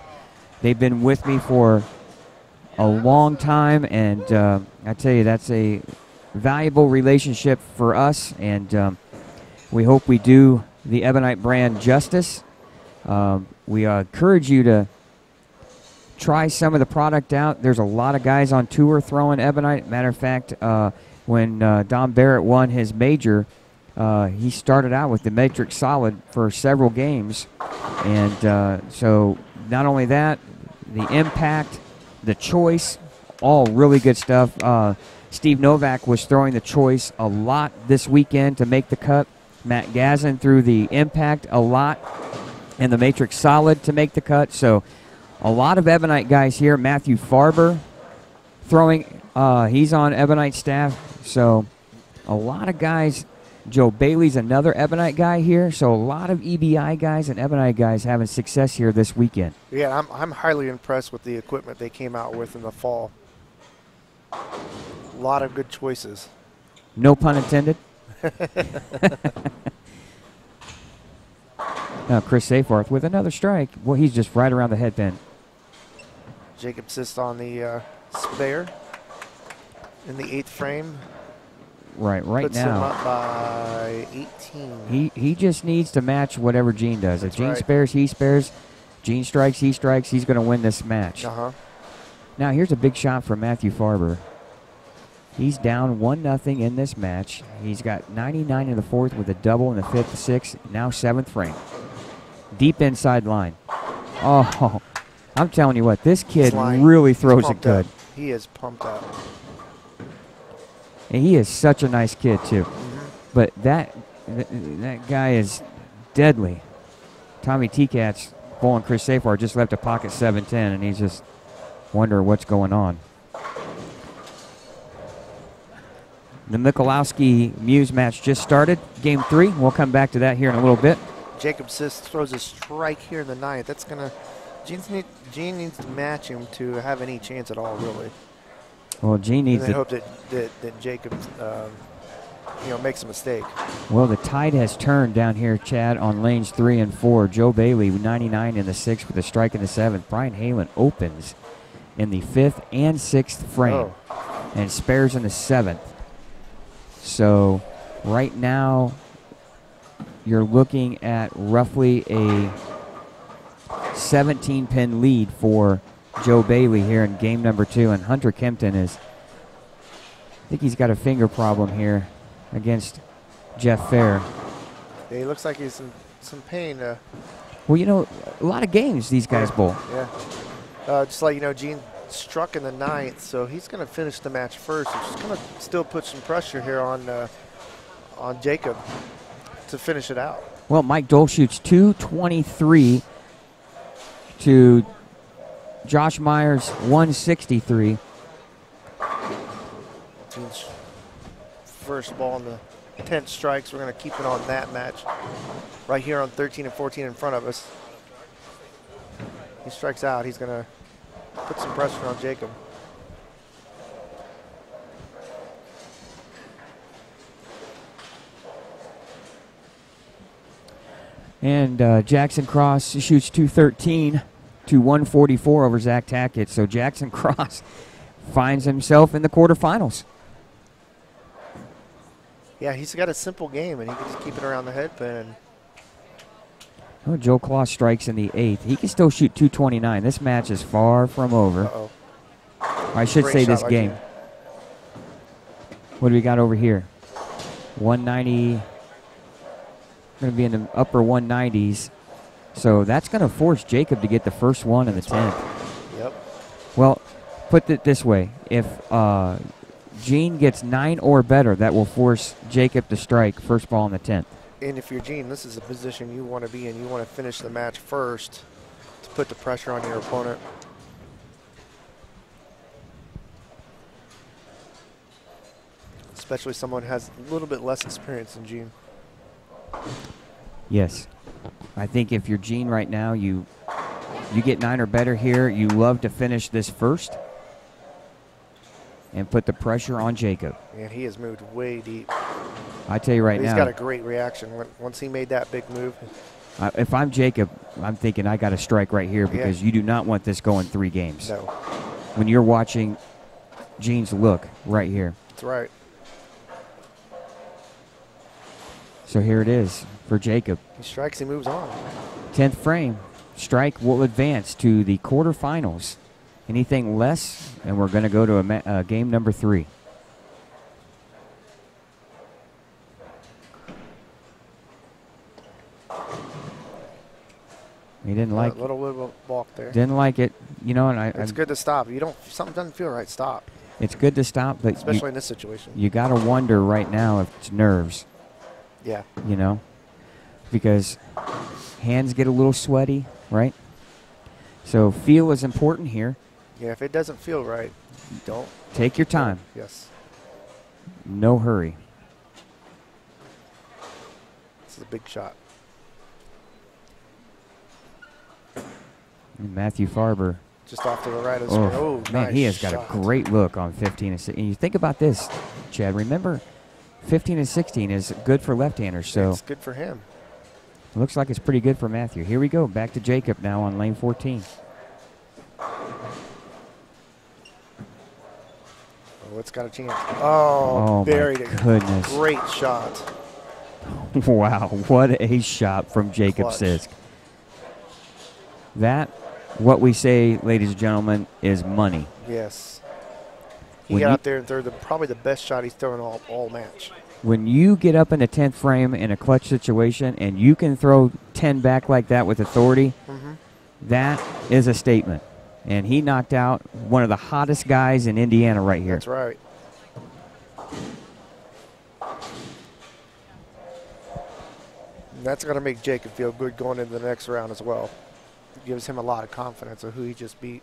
They've been with me for a long time, and I tell you, that's a valuable relationship for us, and we hope we do the Ebonite brand justice. We encourage you to try some of the product out. There's a lot of guys on tour throwing Ebonite. Matter of fact, when Don Barrett won his major, he started out with the Matrix Solid for several games. And so not only that, the impact, the choice, all really good stuff. Steve Novak was throwing the choice a lot this weekend to make the cut. Matt Gazin threw the impact a lot and the Matrix Solid to make the cut. So a lot of Ebonite guys here. Matthew Farber throwing, he's on Ebonite staff. So a lot of guys. Joe Bailey's another Ebonite guy here. So a lot of EBI guys and Ebonite guys having success here this weekend. Yeah, I'm highly impressed with the equipment they came out with in the fall. A lot of good choices. No pun intended. Now Chris Safarth with another strike. Well, he's just right around the headband. Jacob Sist on the spare in the 8th frame. Right Puts now. him up by 18. He just needs to match whatever Gene does. That's if Gene right. spares, he spares. Gene strikes, he strikes. He's going to win this match. Now here's a big shot from Matthew Farber. He's down 1-0 in this match. He's got 99 in the 4th with a double in the 5th, 6th, now 7th frame. Deep inside line. Oh, I'm telling you what, this kid really throws it good. He is pumped up. And he is such a nice kid, too. But that guy is deadly. Tommy T-Cats bowling Chris Safar just left a pocket 7-10, and he's just wondering what's going on. The Mikulowski Muse match just started. Game 3. We'll come back to that here in a little bit. Jacob Sist throws a strike here in the 9th. That's going to Gene needs to match him to have any chance at all, really. Well, Gene needs to hope that Jacob makes a mistake. Well, the tide has turned down here, Chad, on lanes 3 and 4. Joe Bailey, 99 in the 6th with a strike in the 7th. Brian Halen opens in the 5th and 6th frame and spares in the 7th. So right now you're looking at roughly a 17-pin lead for Joe Bailey here in game number 2, and Hunter Kempton I think he's got a finger problem here against Jeff Fair. Yeah, he looks like he's in some pain. Well, a lot of games these guys bowl. Yeah. Just like, Gene struck in the 9th, so he's going to finish the match first, which is going to still put some pressure here on Jacob to finish it out. Well, Mike Dole shoots 223 to Josh Myers 163. Gene's first ball in the 10th strikes. We're going to keep it on that match right here on 13 and 14 in front of us. He strikes out. He's going to put some pressure on Jacob. And Jackson Cross shoots 213 to 144 over Zach Tackett. So Jackson Cross finds himself in the quarterfinals. Yeah, he's got a simple game, and he can just keep it around the head pin. Oh, Joe Claw strikes in the 8th. He can still shoot 229. This match is far from over. Uh-oh. I should Great say shot this by game. Gene. What do we got over here? 190. Going to be in the upper 190s. So that's going to force Jacob to get the first one in the 10th. Yep. Well, put it this way. If Gene gets 9 or better, that will force Jacob to strike first ball in the 10th. And if you're Gene, this is a position you want to be in. You want to finish the match first to put the pressure on your opponent. Especially someone who has a little bit less experience than Gene. Yes. I think if you're Gene right now, you get 9 or better here. You love to finish this first and put the pressure on Jacob. And he has moved way deep. I tell you right now. He's got a great reaction. Once he made that big move. If I'm Jacob, I'm thinking I got to strike right here because you do not want this going 3 games. No. When you're watching Gene's look right here. That's right. So here it is for Jacob. He strikes, he moves on. 10th frame. Strike will advance to the quarterfinals. Anything less, and we're going to go to game number 3. He didn't like a little bit of a balk there. Didn't like it, you know. And it's good to stop. Something doesn't feel right. Stop. It's good to stop, but especially in this situation, you got to wonder right now if it's nerves. Yeah. You know, because hands get a little sweaty, right? So feel is important here. Yeah, if it doesn't feel right, don't. Take your time. Yes. No hurry. This is a big shot. And Matthew Farber. Just off to the right of the screen. Oh, man, nice he has got shot. a great look on 15 and 16. And you think about this, Chad. Remember, 15 and 16 is good for left-handers. So it's good for him. Looks like it's pretty good for Matthew. Here we go. Back to Jacob now on lane 14. Oh, it's got a chance. Oh, buried it. Goodness. Great shot. Wow, what a shot from Jacob Clutch. Sisk. That, what we say, ladies and gentlemen, is money. Yes. He When got you- out there and threw probably the best shot he's thrown all match. When you get up in the 10th frame in a clutch situation and you can throw 10 back like that with authority, that is a statement. And he knocked out one of the hottest guys in Indiana right here. That's right. And that's going to make Jacob feel good going into the next round as well. It gives him a lot of confidence of who he just beat.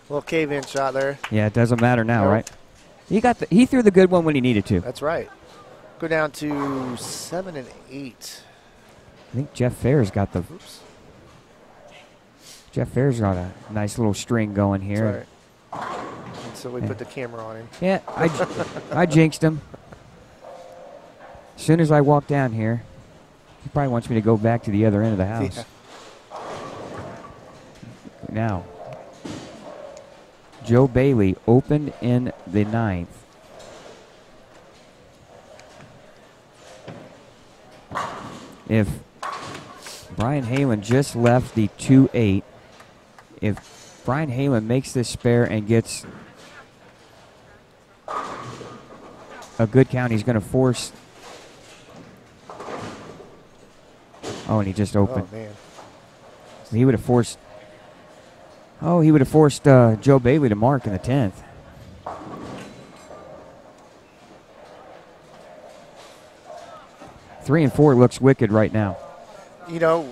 Little cave-in shot there. Yeah, it doesn't matter now, Nope. right? He threw the good one when he needed to. That's right. Go down to 7 and 8. I think Jeff Fair's got the. Oops. Jeff Fair's got a nice little string going here. That's right. And so we put the camera on him. Yeah, I jinxed him. As soon as I walk down here, he probably wants me to go back to the other end of the house. Yeah. Now, Joe Bailey opened in the 9th. If Brian Halen just left the 2-8, if Brian Halen makes this spare and gets a good count, he's going to force. Oh, and he just opened. Oh, man. He would have forced. Oh, he would have forced Joe Bailey to mark in the 10th. Three and 4 looks wicked right now. You know,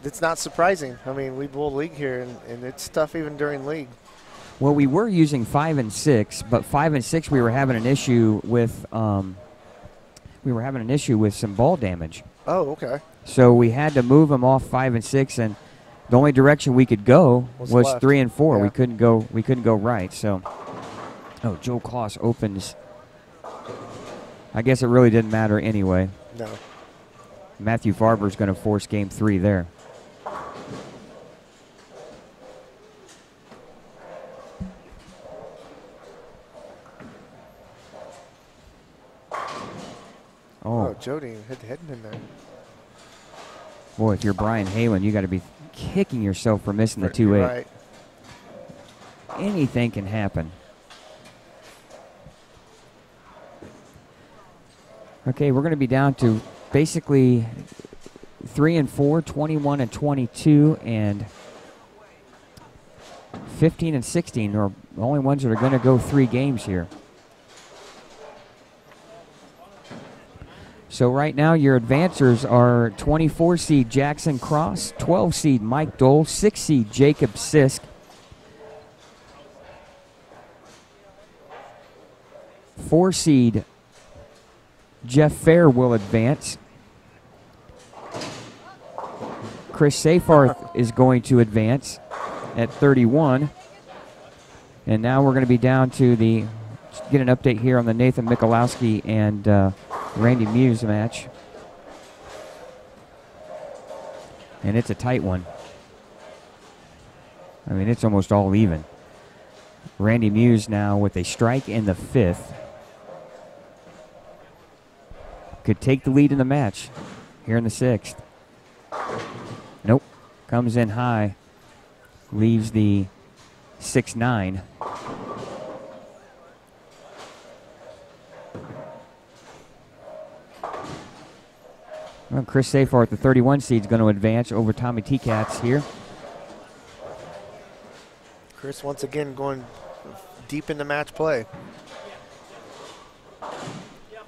it's not surprising. I mean, we bowl league here, and it's tough even during league. Well, we were using 5 and 6, but 5 and 6 we were having an issue with. We were having an issue with some ball damage. Oh, okay. So we had to move them off 5 and 6, and the only direction we could go was left. 3 and 4. Yeah. We couldn't go right. So, oh, Joe Kloss opens. I guess it really didn't matter anyway. No. Matthew Farber's going to force game 3 there. Oh, Jody hit the head in there. Boy, if you're Brian Halen, you got to be kicking yourself for missing the 2-8. Right. Anything can happen. Okay, we're going to be down to basically 3 and 4, 21 and 22, and 15 and 16 are the only ones that are going to go 3 games here. So right now your advancers are 24 seed Jackson Cross, 12 seed Mike Dole, 6 seed Jacob Sisk, 4 seed Jeff Fair will advance. Chris Seyfarth is going to advance at 31. And now we're going to be down to get an update here on the Nathan Michalowski and Randy Muse match. And it's a tight one. I mean, it's almost all even. Randy Muse now with a strike in the 5th. Could take the lead in the match here in the 6th. Nope. Comes in high. Leaves the 6-9. Well, Chris Seyfarth, the 31 seed, is going to advance over Tommy T-Cats here. Chris once again going deep into match play.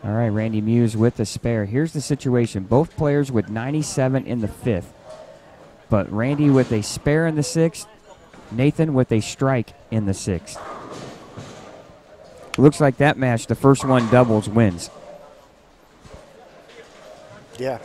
All right, Randy Muse with the spare. Here's the situation. Both players with 97 in the 5th. But Randy with a spare in the 6th. Nathan with a strike in the 6th. Looks like that match, the first one doubles, wins. Yeah.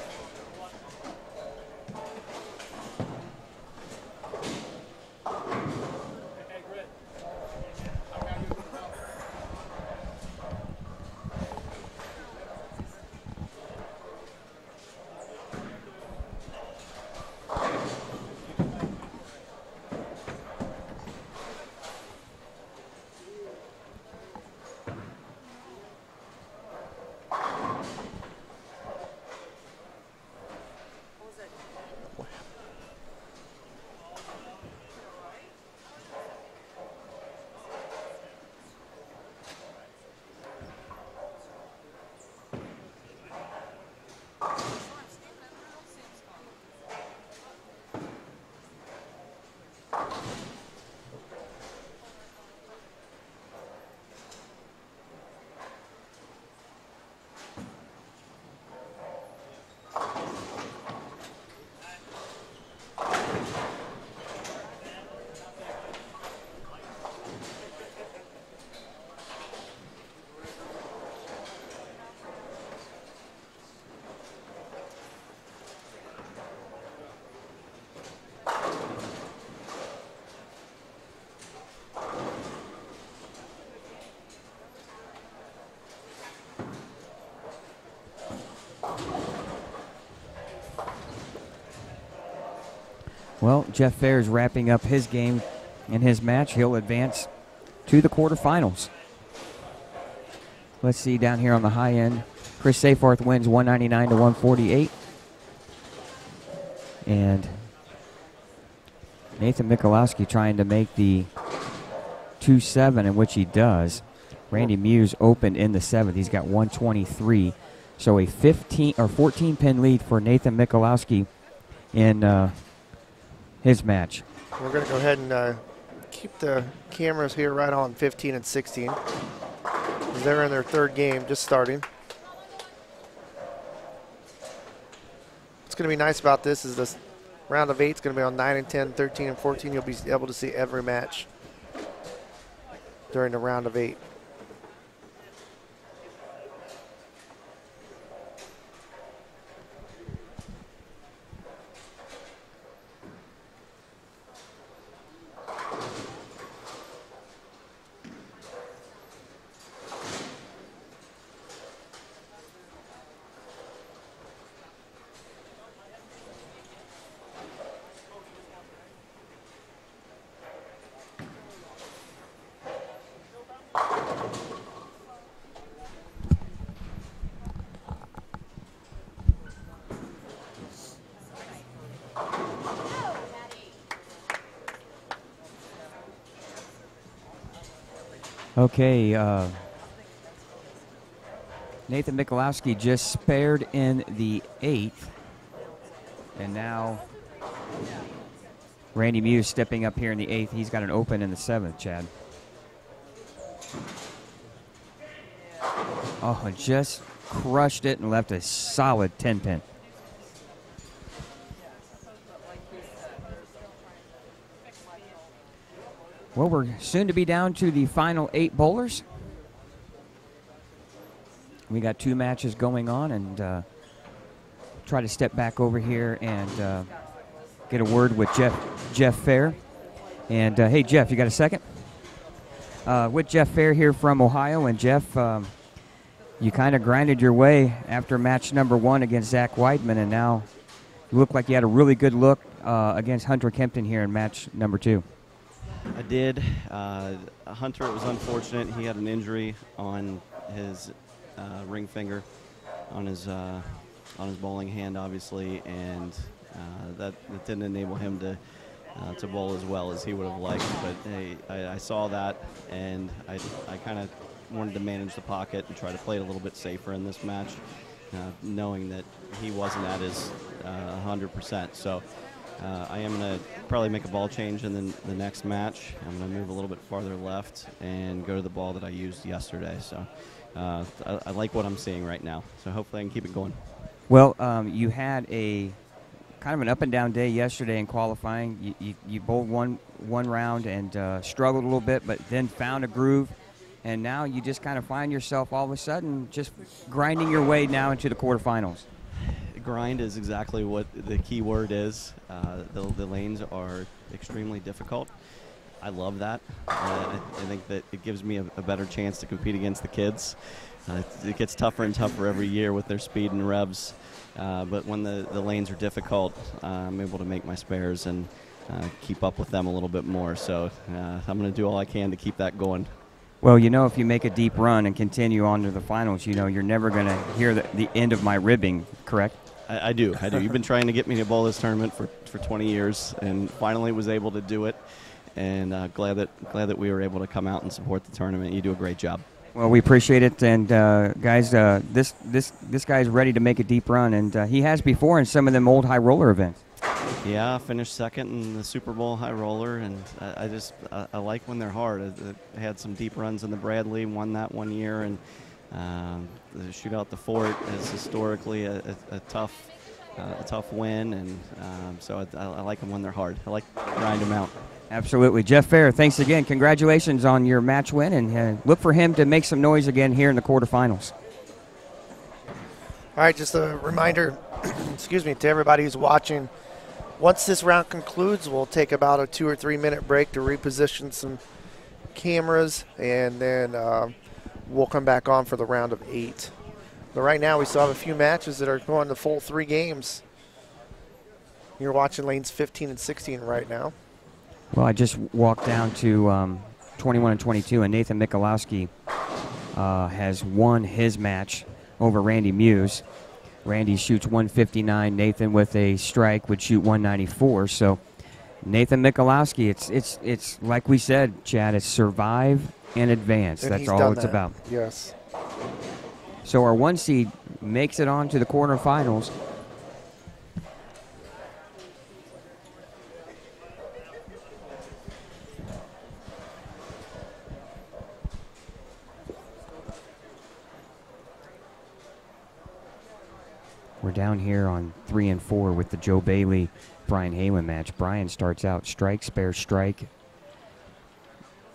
Well, Jeff Fair is wrapping up his game in his match. He'll advance to the quarterfinals. Let's see down here on the high end. Chris Seyfarth wins 199 to 148. And Nathan Michalowski trying to make the 2-7, in which he does. Randy Muse opened in the 7th. He's got 123. So a 15 or 14 pin lead for Nathan Michalowski in his match. We're going to go ahead and keep the cameras here right on 15 and 16. They're in their 3rd game, just starting. What's going to be nice about this is this round of 8 is going to be on 9 and 10, 13 and 14. You'll be able to see every match during the round of 8. Okay, Nathan Michalowski just spared in the 8th, and now Randy Muse stepping up here in the 8th. He's got an open in the 7th, Chad. Oh, just crushed it and left a solid 10-pin. Well, we're soon to be down to the final 8 bowlers. We got 2 matches going on, and try to step back over here and get a word with Jeff Fair. And hey, Jeff, you got a second? With Jeff Fair here from Ohio, and Jeff, you kind of grinded your way after match number 1 against Zach Weidman, and now you look like you had a really good look against Hunter Kempton here in match number 2. I did. Hunter, it was unfortunate. He had an injury on his ring finger, on his bowling hand, obviously, and that didn't enable him to bowl as well as he would have liked. But hey, I saw that, and I kind of wanted to manage the pocket and try to play it a little bit safer in this match, knowing that he wasn't at his 100%. So I am going to probably make a ball change in the next match. I'm going to move a little bit farther left and go to the ball that I used yesterday. So I like what I'm seeing right now. So hopefully I can keep it going. Well, you had a kind of an up-and-down day yesterday in qualifying. You bowled one round and struggled a little bit, but then found a groove. And now you just kind of find yourself all of a sudden just grinding your way now into the quarterfinals. Grind is exactly what the key word is. The lanes are extremely difficult. I love that. I think that it gives me a better chance to compete against the kids. It gets tougher and tougher every year with their speed and revs. But when the lanes are difficult, I'm able to make my spares and keep up with them a little bit more. So I'm going to do all I can to keep that going. Well, you know, if you make a deep run and continue on to the finals, you know, you're never going to hear the end of my ribbing, correct? I do. You've been trying to get me to bowl this tournament for 20 years, and finally was able to do it. And glad that we were able to come out and support the tournament. You do a great job. Well, we appreciate it, and guys, this guy's ready to make a deep run, and he has before in some of them old high roller events. Yeah, finished second in the Super Bowl high roller, and I like when they're hard. I had some deep runs in the Bradley, won that one year, and the shootout the Fort is historically a tough win, and so I like them when they're hard. I like to grind them out. Absolutely. Jeff Fair, thanks again. Congratulations on your match win, and look for him to make some noise again here in the quarterfinals. All right, just a reminder, excuse me, to everybody who's watching. Once this round concludes, we'll take about a 2 or 3 minute break to reposition some cameras, and then we'll come back on for the round of 8. But right now we still have a few matches that are going the full 3 games. You're watching lanes 15 and 16 right now. Well, I just walked down to 21 and 22, and Nathan Michalowski has won his match over Randy Muse. Randy shoots 159. Nathan with a strike would shoot 194. So Nathan Michalowski, it's like we said, Chad, it's survive and advance. And that's all it's about. Yes. So our 1 seed makes it on to the quarterfinals. We're down here on 3 and 4 with the Joe Bailey Brian Halen match. Brian starts out strike, spare, strike.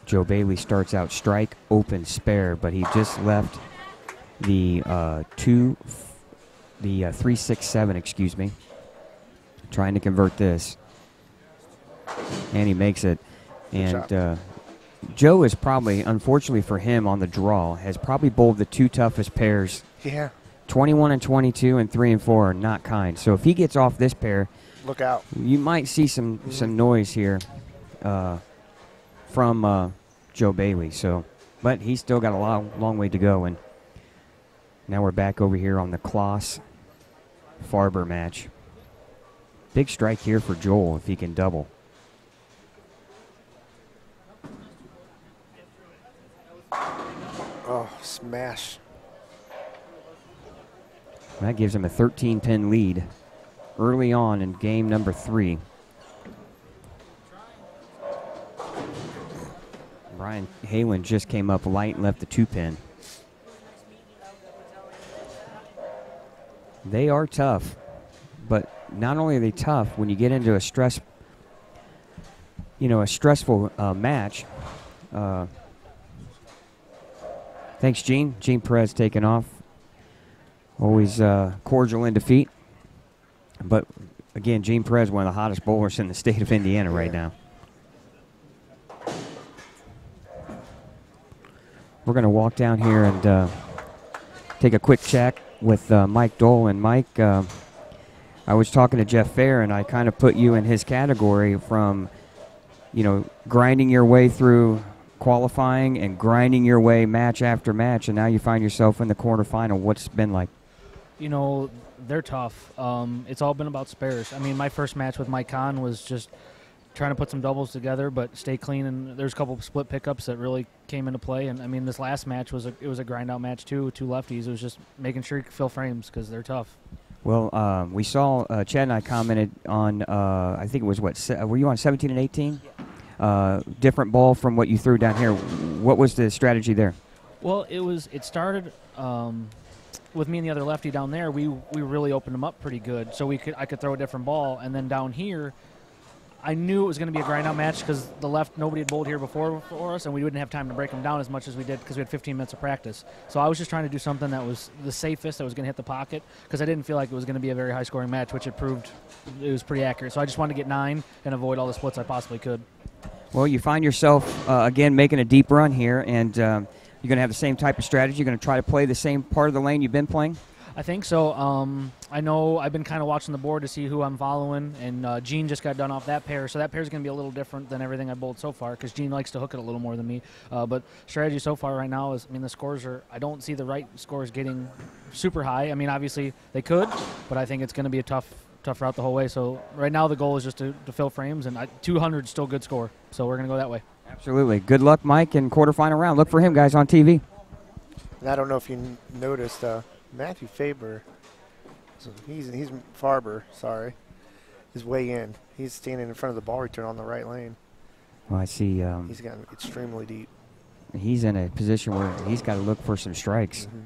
Joe Bailey starts out strike, open, spare, but he just left the 3-6-7, excuse me. Trying to convert this. And he makes it. And Joe is probably, unfortunately for him on the draw, has probably bowled the 2 toughest pairs. Yeah. 21 and 22 and 3 and 4 are not kind. So if he gets off this pair, look out. You might see some noise here from Joe Bailey. So, but he's still got a long way to go. And now we're back over here on the Kloss-Farber match. Big strike here for Joel if he can double. smash. That gives him a 13-pin lead early on in game number 3. Brian Halen just came up light and left the 2-pin. They are tough, but not only are they tough, when you get into a stressful match. Thanks, Gene. Gene Perez taking off. Always cordial in defeat. But again, Gene Perez, one of the hottest bowlers in the state of Indiana right now. We're going to walk down here and take a quick check with Mike Dole. And Mike, I was talking to Jeff Fair, and I kind of put you in his category from, grinding your way through qualifying and grinding your way match after match, and now you find yourself in the quarterfinal. What's it been like? They're tough. It's all been about spares. I mean, my first match with Mike Kahn was just trying to put some doubles together, but stay clean. And there's a couple of split pickups that really came into play. And I mean, this last match was a grind out match too. 2 lefties. It was just making sure you could fill frames because they're tough. Well, we saw Chad and I commented on. I think it was were you on 17 and 18? Yeah. Different ball from what you threw down here. What was the strategy there? Well, it started with me and the other lefty down there. We really opened them up pretty good, so I could throw a different ball. And then down here, I knew it was going to be a grind-out match because nobody had bowled here before for us, and we didn't have time to break them down as much as we did because we had 15 minutes of practice. So I was just trying to do something that was the safest, that was going to hit the pocket, because I didn't feel like it was going to be a very high-scoring match, which it proved it was pretty accurate. So I just wanted to get 9 and avoid all the splits I possibly could. Well, you find yourself, again, making a deep run here, and you're going to have the same type of strategy. You're going to try to play the same part of the lane you've been playing? I think so. I know I've been kind of watching the board to see who I'm following, and Gene just got done off that pair, so that pair's going to be a little different than everything I've bowled so far because Gene likes to hook it a little more than me. But strategy so far right now is, the scores I don't see the right scores getting super high. I mean, obviously they could, but I think it's going to be a tough route the whole way. So right now the goal is just to fill frames, and 200 is still a good score, so we're going to go that way. Absolutely. Good luck, Mike, in quarterfinal round. Look for him, guys, on TV. And I don't know if you noticed, Matthew Faber, so he's Farber, sorry, is way in. He's standing in front of the ball return on the right lane. Well, I see. He's gotten extremely deep. He's in a position where he's got to look for some strikes. Mm-hmm.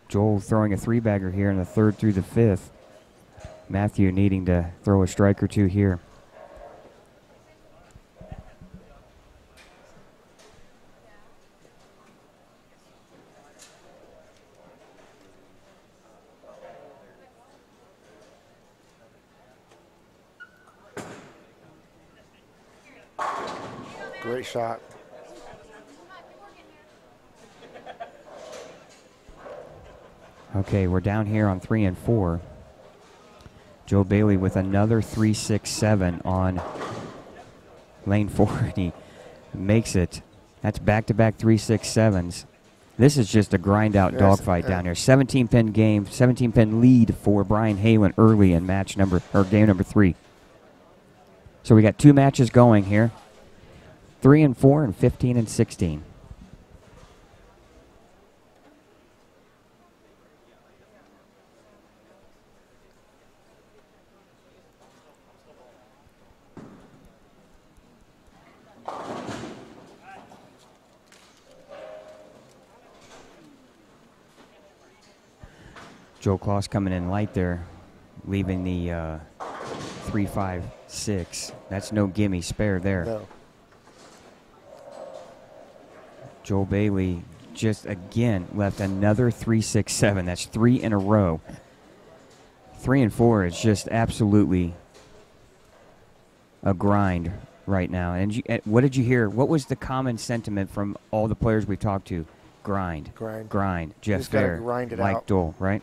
Joel throwing a 3-bagger here in the 3rd through the 5th. Matthew needing to throw a strike or 2 here. Great shot. Okay, we're down here on 3 and 4. Joe Bailey with another 3-6-7 on lane 4, and he makes it. That's back-to-back 3-6-7s. This is just a grind-out dogfight down here. 17-pin game, 17-pin lead for Brian Halen early in game number 3. So we got 2 matches going here. 3 and 4 and 15 and 16. Joe Kloss coming in light there, leaving the 3-5-6. That's no gimme spare there. No. Joel Bailey just again left another 3-6-7. That's 3 in a row. 3 and 4 is just absolutely a grind right now. And what did you hear? What was the common sentiment from all the players we talked to? Grind. Jeff Fair, Mike Dole, right?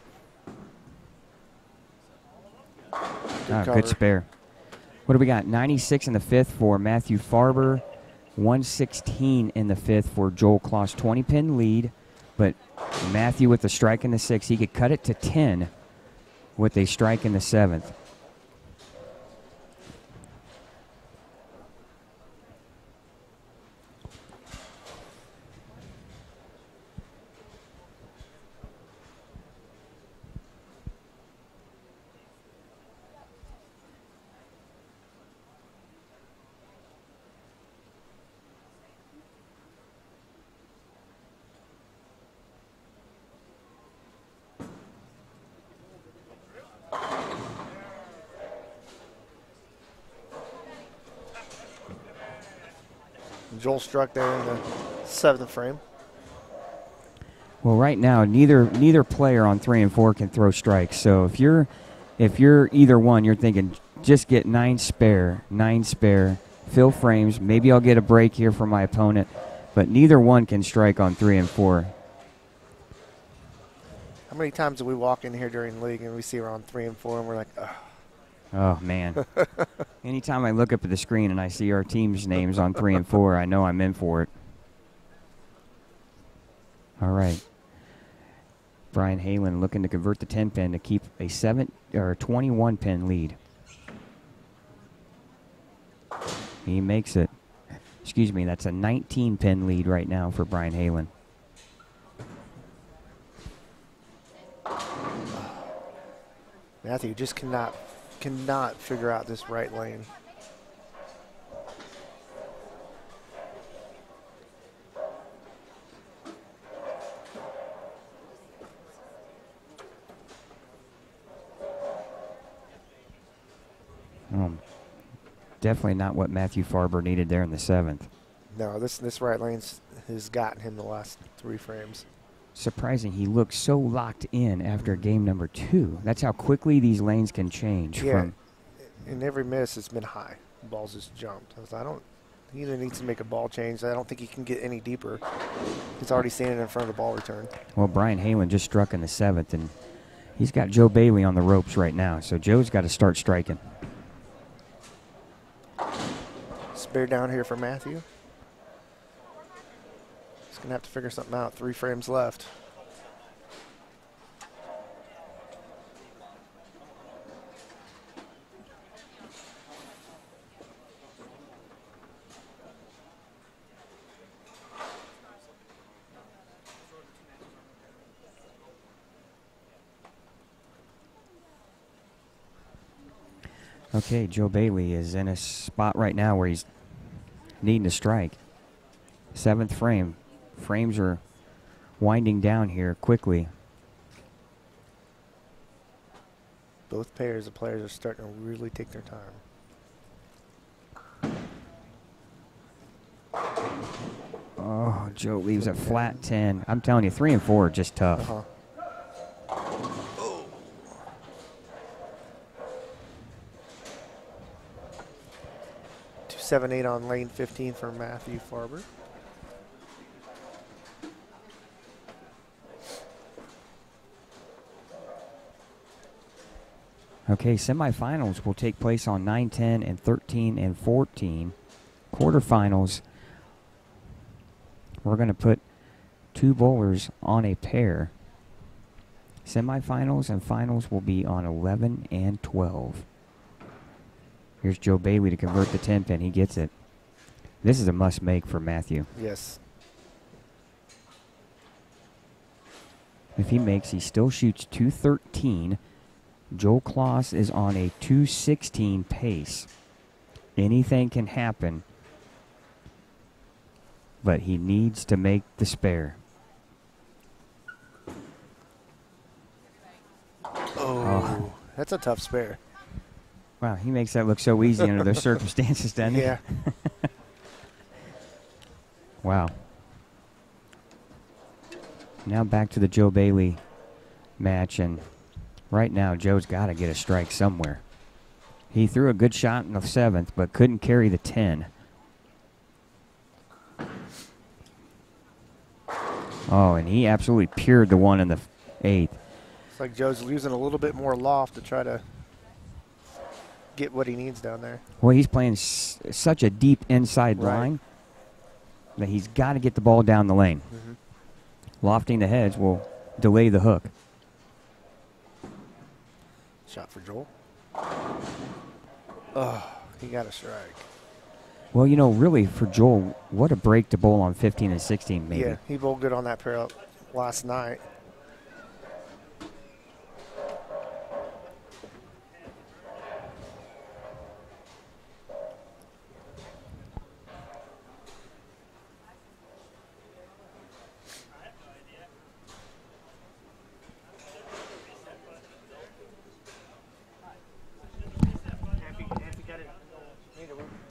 Good spare. What do we got? 96 in the 5th for Matthew Farber. 116 in the 5th for Joel Kloss. 20-pin lead, but Matthew with the strike in the 6th. He could cut it to 10 with a strike in the 7th. Joel struck there in the 7th frame. Well, right now, neither player on 3 and 4 can throw strikes. So if you're either one, you're thinking just get 9 spare, fill frames. Maybe I'll get a break here from my opponent, but neither one can strike on 3 and 4. How many times do we walk in here during league and we see her on 3 and 4 and we're like, ugh. Oh, man. Anytime I look up at the screen and I see our team's names on 3 and 4, I know I'm in for it. All right. Brian Halen looking to convert the 10-pin to keep a 21-pin lead. He makes it. Excuse me, that's a 19-pin lead right now for Brian Halen. Matthew just cannot figure out this right lane. Definitely not what Matthew Farber needed there in the 7th. No, this right lane has gotten him the last 3 frames. Surprising he looked so locked in after game number 2. That's how quickly these lanes can change. Yeah, in every miss it's been high. The ball's just jumped. He either needs to make a ball change. I don't think he can get any deeper. He's already standing in front of the ball return. Well, Brian Halen just struck in the 7th, and he's got Joe Bailey on the ropes right now, so Joe's got to start striking. Spare down here for Matthew. He's going to have to figure something out. 3 frames left. Okay, Joe Bailey is in a spot right now where he's needing to strike. 7th frame. Frames are winding down here quickly. Both pairs of players are starting to really take their time. Oh, Joe leaves a flat 10. I'm telling you, 3 and 4 are just tough. 278 on lane 15 for Matthew Farber. Okay, semifinals will take place on 9, 10, and 13 and 14. Quarterfinals, we're going to put 2 bowlers on a pair. Semifinals and finals will be on 11 and 12. Here's Joe Bailey to convert the 10-pin. He gets it. This is a must-make for Matthew. Yes. If he makes, he still shoots 213. Joel Kloss is on a 216 pace. Anything can happen, but he needs to make the spare. Oh, that's a tough spare. Wow, he makes that look so easy under those circumstances, doesn't he? Yeah. Wow. Now back to the Joe Bailey match, and right now Joe's got to get a strike somewhere. He threw a good shot in the 7th, but couldn't carry the 10. Oh, and he absolutely piered the 1 in the 8th. It's like Joe's using a little bit more loft to try to get what he needs down there. Well, he's playing such a deep inside line that he's got to get the ball down the lane. Lofting the heads will delay the hook. Shot for Joel. Oh, he got a strike. Well, you know, really for Joel, what a break to bowl on 15 and 16, maybe. Yeah, he bowled good on that pair up last night.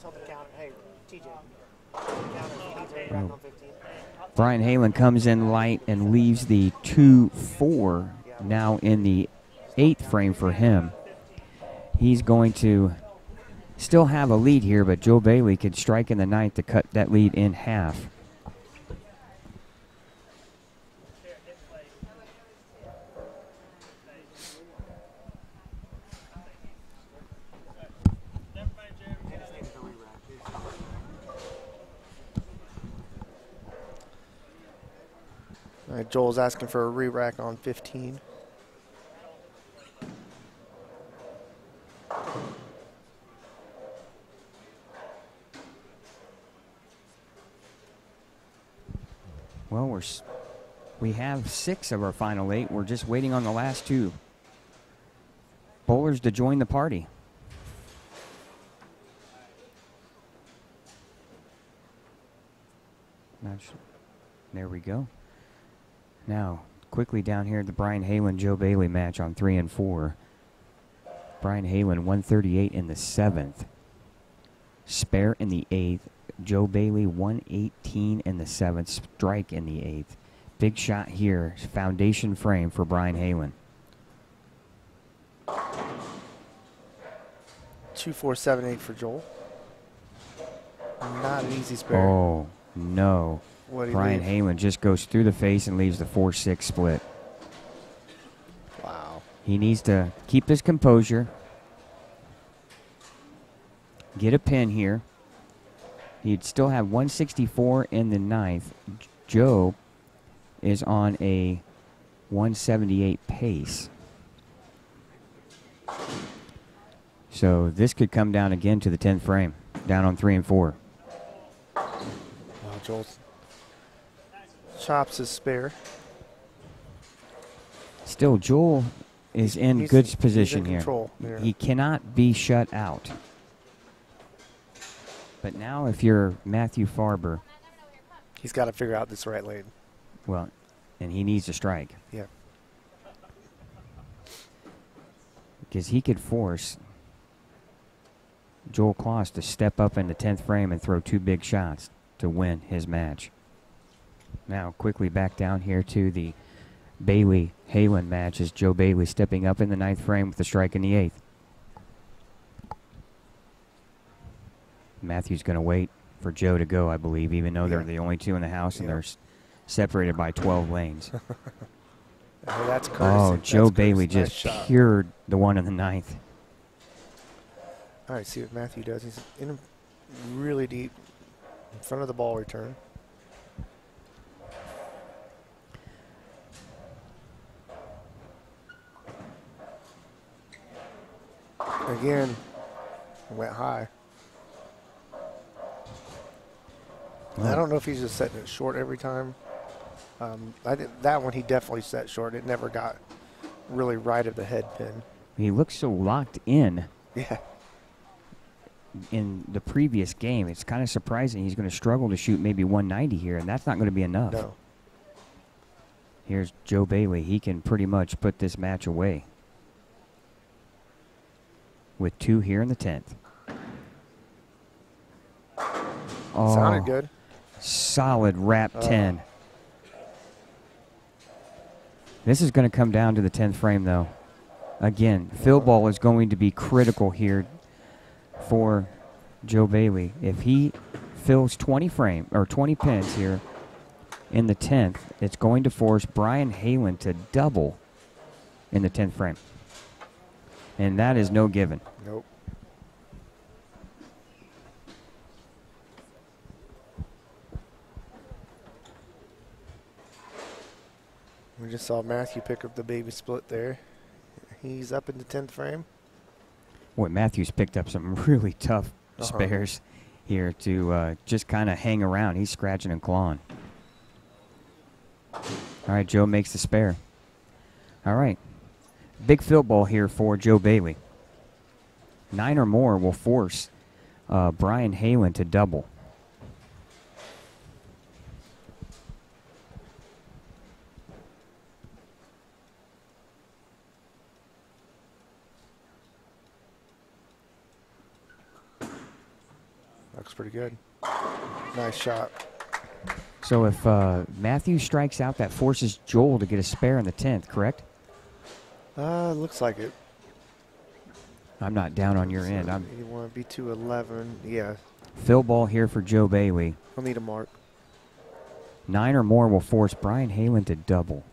Tell the counter, hey, TJ, counter Brian Halen comes in light and leaves the 2-4 now in the 8th frame for him. He's going to still have a lead here, but Joe Bailey could strike in the 9th to cut that lead in half. All right, Joel's asking for a re-rack on 15. Well, we have 6 of our final 8. We're just waiting on the last 2 bowlers to join the party. There we go. Now, quickly down here, the Brian Halen-Joe Bailey match on 3 and 4. Brian Halen, 138 in the 7th. Spare in the 8th. Joe Bailey, 118 in the 7th. Strike in the 8th. Big shot here. Foundation frame for Brian Halen. 2-4-7-8 for Joel. Not an easy spare. Oh, no. Brian Halen just goes through the face and leaves the 4-6 split. Wow. He needs to keep his composure. Get a pin here. He'd still have 164 in the 9th. Joe is on a 178 pace. So this could come down again to the 10th frame, down on 3 and 4. Wow, Joel chops his spare. Still, Joel is in good position he's in control here. here. He cannot be shut out. But now if you're Matthew Farber, He's got to figure out this right lane. well, and he needs a strike. Yeah. Because he could force Joel Kloss to step up in the 10th frame and throw 2 big shots to win his match. Now quickly back down here to the Bailey-Halen match as Joe Bailey stepping up in the 9th frame with a strike in the 8th. Matthew's going to wait for Joe to go, I believe, even though they're the only 2 in the house and they're separated by 12 lanes. Oh, that's courtesy. Oh, Joe That's Bailey courtesy. just Nice shot. cured the one in the 9th. All right, see what Matthew does. He's in really deep in front of the ball return. Again, went high. I don't know if he's just setting it short every time. I think that one he definitely set short. It never got really right of the head pin. He looks so locked in Yeah. the previous game. It's kind of surprising he's going to struggle to shoot maybe 190 here, and that's not going to be enough. No. Here's Joe Bailey. He can pretty much put this match away with 2 here in the 10th. Oh, Sounded good. solid wrap 10. This is going to come down to the 10th frame, though. Again, field ball is going to be critical here for Joe Bailey. If he fills 20 pins here in the 10th, it's going to force Brian Halen to double in the 10th frame. And that is no given. Nope. We just saw Matthew pick up the baby split there. He's up in the 10th frame. Boy, Matthews picked up some really tough spares here to just kind of hang around. He's scratching and clawing. All right, Joe makes the spare. All right. Big field ball here for Joe Bailey. 9 or more will force Brian Halen to double. Looks pretty good. Nice shot. So if Matthew strikes out, that forces Joel to get a spare in the 10th, correct? Looks like it. I'm not down on your So end. you want to be 211. Yeah, Fill ball here for Joe Bailey. he'll need a mark. 9 or more will force Brian Halen to double.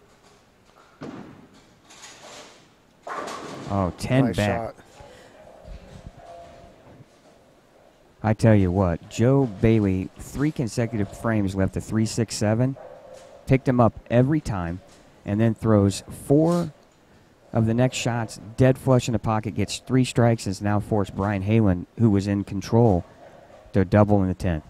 Oh, 10 Nice back. shot. I tell you what, Joe Bailey, 3 consecutive frames left to 3-6-7, picked him up every time, and then throws 4 of the next shots dead flush in the pocket, gets 3 strikes, and has now forced Brian Halen, who was in control, to double in the 10th.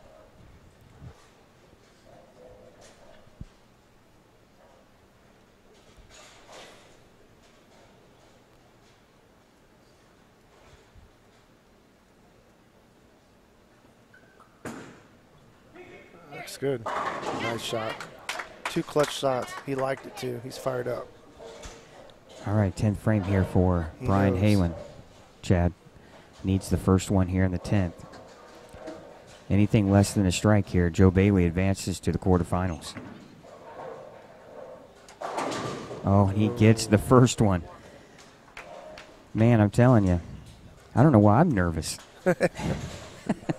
Looks good. Nice shot. 2 clutch shots. He liked it too. He's fired up. All right, 10th frame here for He Brian knows. Halen. Chad needs the first one here in the 10th. Anything less than a strike here, Joe Bailey advances to the quarterfinals. Oh, he gets the first one. Man, I'm telling you, I don't know why I'm nervous.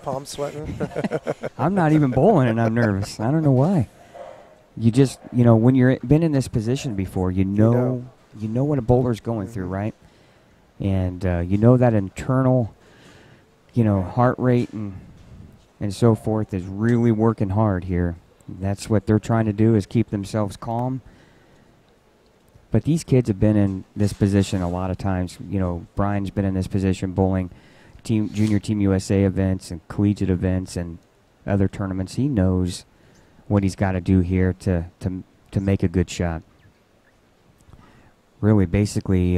Palm sweating. I'm not even bowling and I'm nervous. I don't know why. You just, when you're been in this position before, you know what a bowler's going through, right? And you know that internal, heart rate and so forth is really working hard here. That's what they're trying to do, is keep themselves calm. But these kids have been in this position a lot of times. Brian's been in this position bowling Junior Team USA events and collegiate events and other tournaments. He knows what he's got to do here to make a good shot. Really, basically,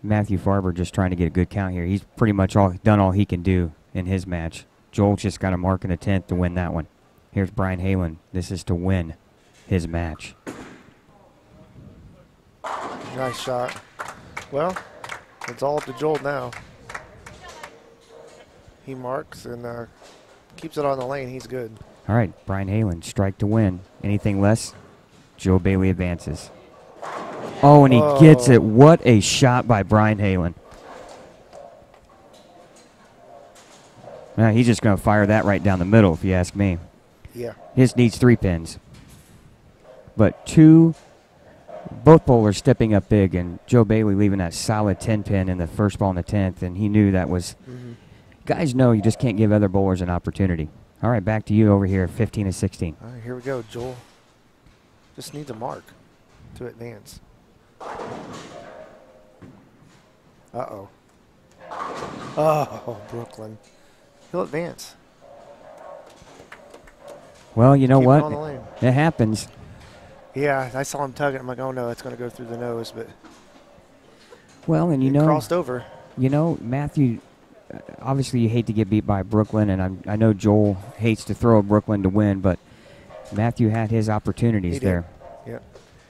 Matthew Farber just trying to get a good count here. He's pretty much done all he can do in his match. Joel just got a mark in the 10th to win that one. Here's Brian Halen. This is to win his match. Nice shot. Well, it's all up to Joel now. He marks and keeps it on the lane. He's good. All right, Brian Halen, strike to win. Anything less, Joe Bailey advances. Oh, and he gets it. What a shot by Brian Halen. Now, he's just going to fire that right down the middle, if you ask me. Yeah. He just needs 3 pins. But both bowlers stepping up big, and Joe Bailey leaving that solid 10 pin in the first ball in the 10th, and he knew that was... Guys know you just can't give other bowlers an opportunity. All right, back to you over here, 15 and 16. All right, here we go. Joel just needs a mark to advance. Uh-oh. Oh, Brooklyn. He'll advance. Well, you know Keep it what? on the lane. It happens. Yeah, I saw him tugging. I'm like, oh, no, it's going to go through the nose. But Well, and it crossed over. Matthew, obviously you hate to get beat by Brooklyn, and I know Joel hates to throw Brooklyn to win, but Matthew had his opportunities there. Yeah.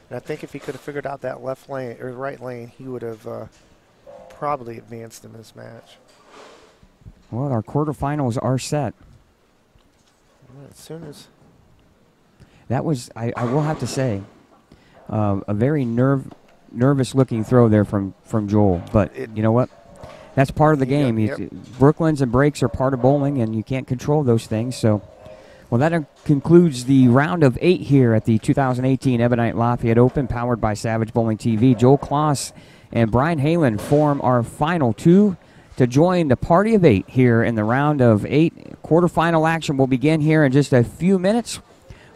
And I think if he could have figured out that left lane or right lane, he would have probably advanced in this match. Well, our quarterfinals are set. As soon as That was, I will have to say, a very nervous-looking throw there from Joel. But you know what? That's part of the game. Yep. Brooklyns and breaks are part of bowling, and you can't control those things. So, well, that concludes the round of 8 here at the 2018 Ebonite Lafayette Open, powered by Savage Bowling TV. Joel Kloss and Brian Halen form our final 2 to join the party of 8 here in the round of 8. Quarterfinal action will begin here in just a few minutes.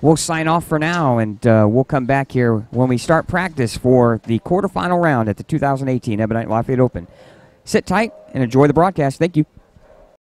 We'll sign off for now, and we'll come back here when we start practice for the quarterfinal round at the 2018 Ebonite Lafayette Open. Sit tight and enjoy the broadcast. Thank you.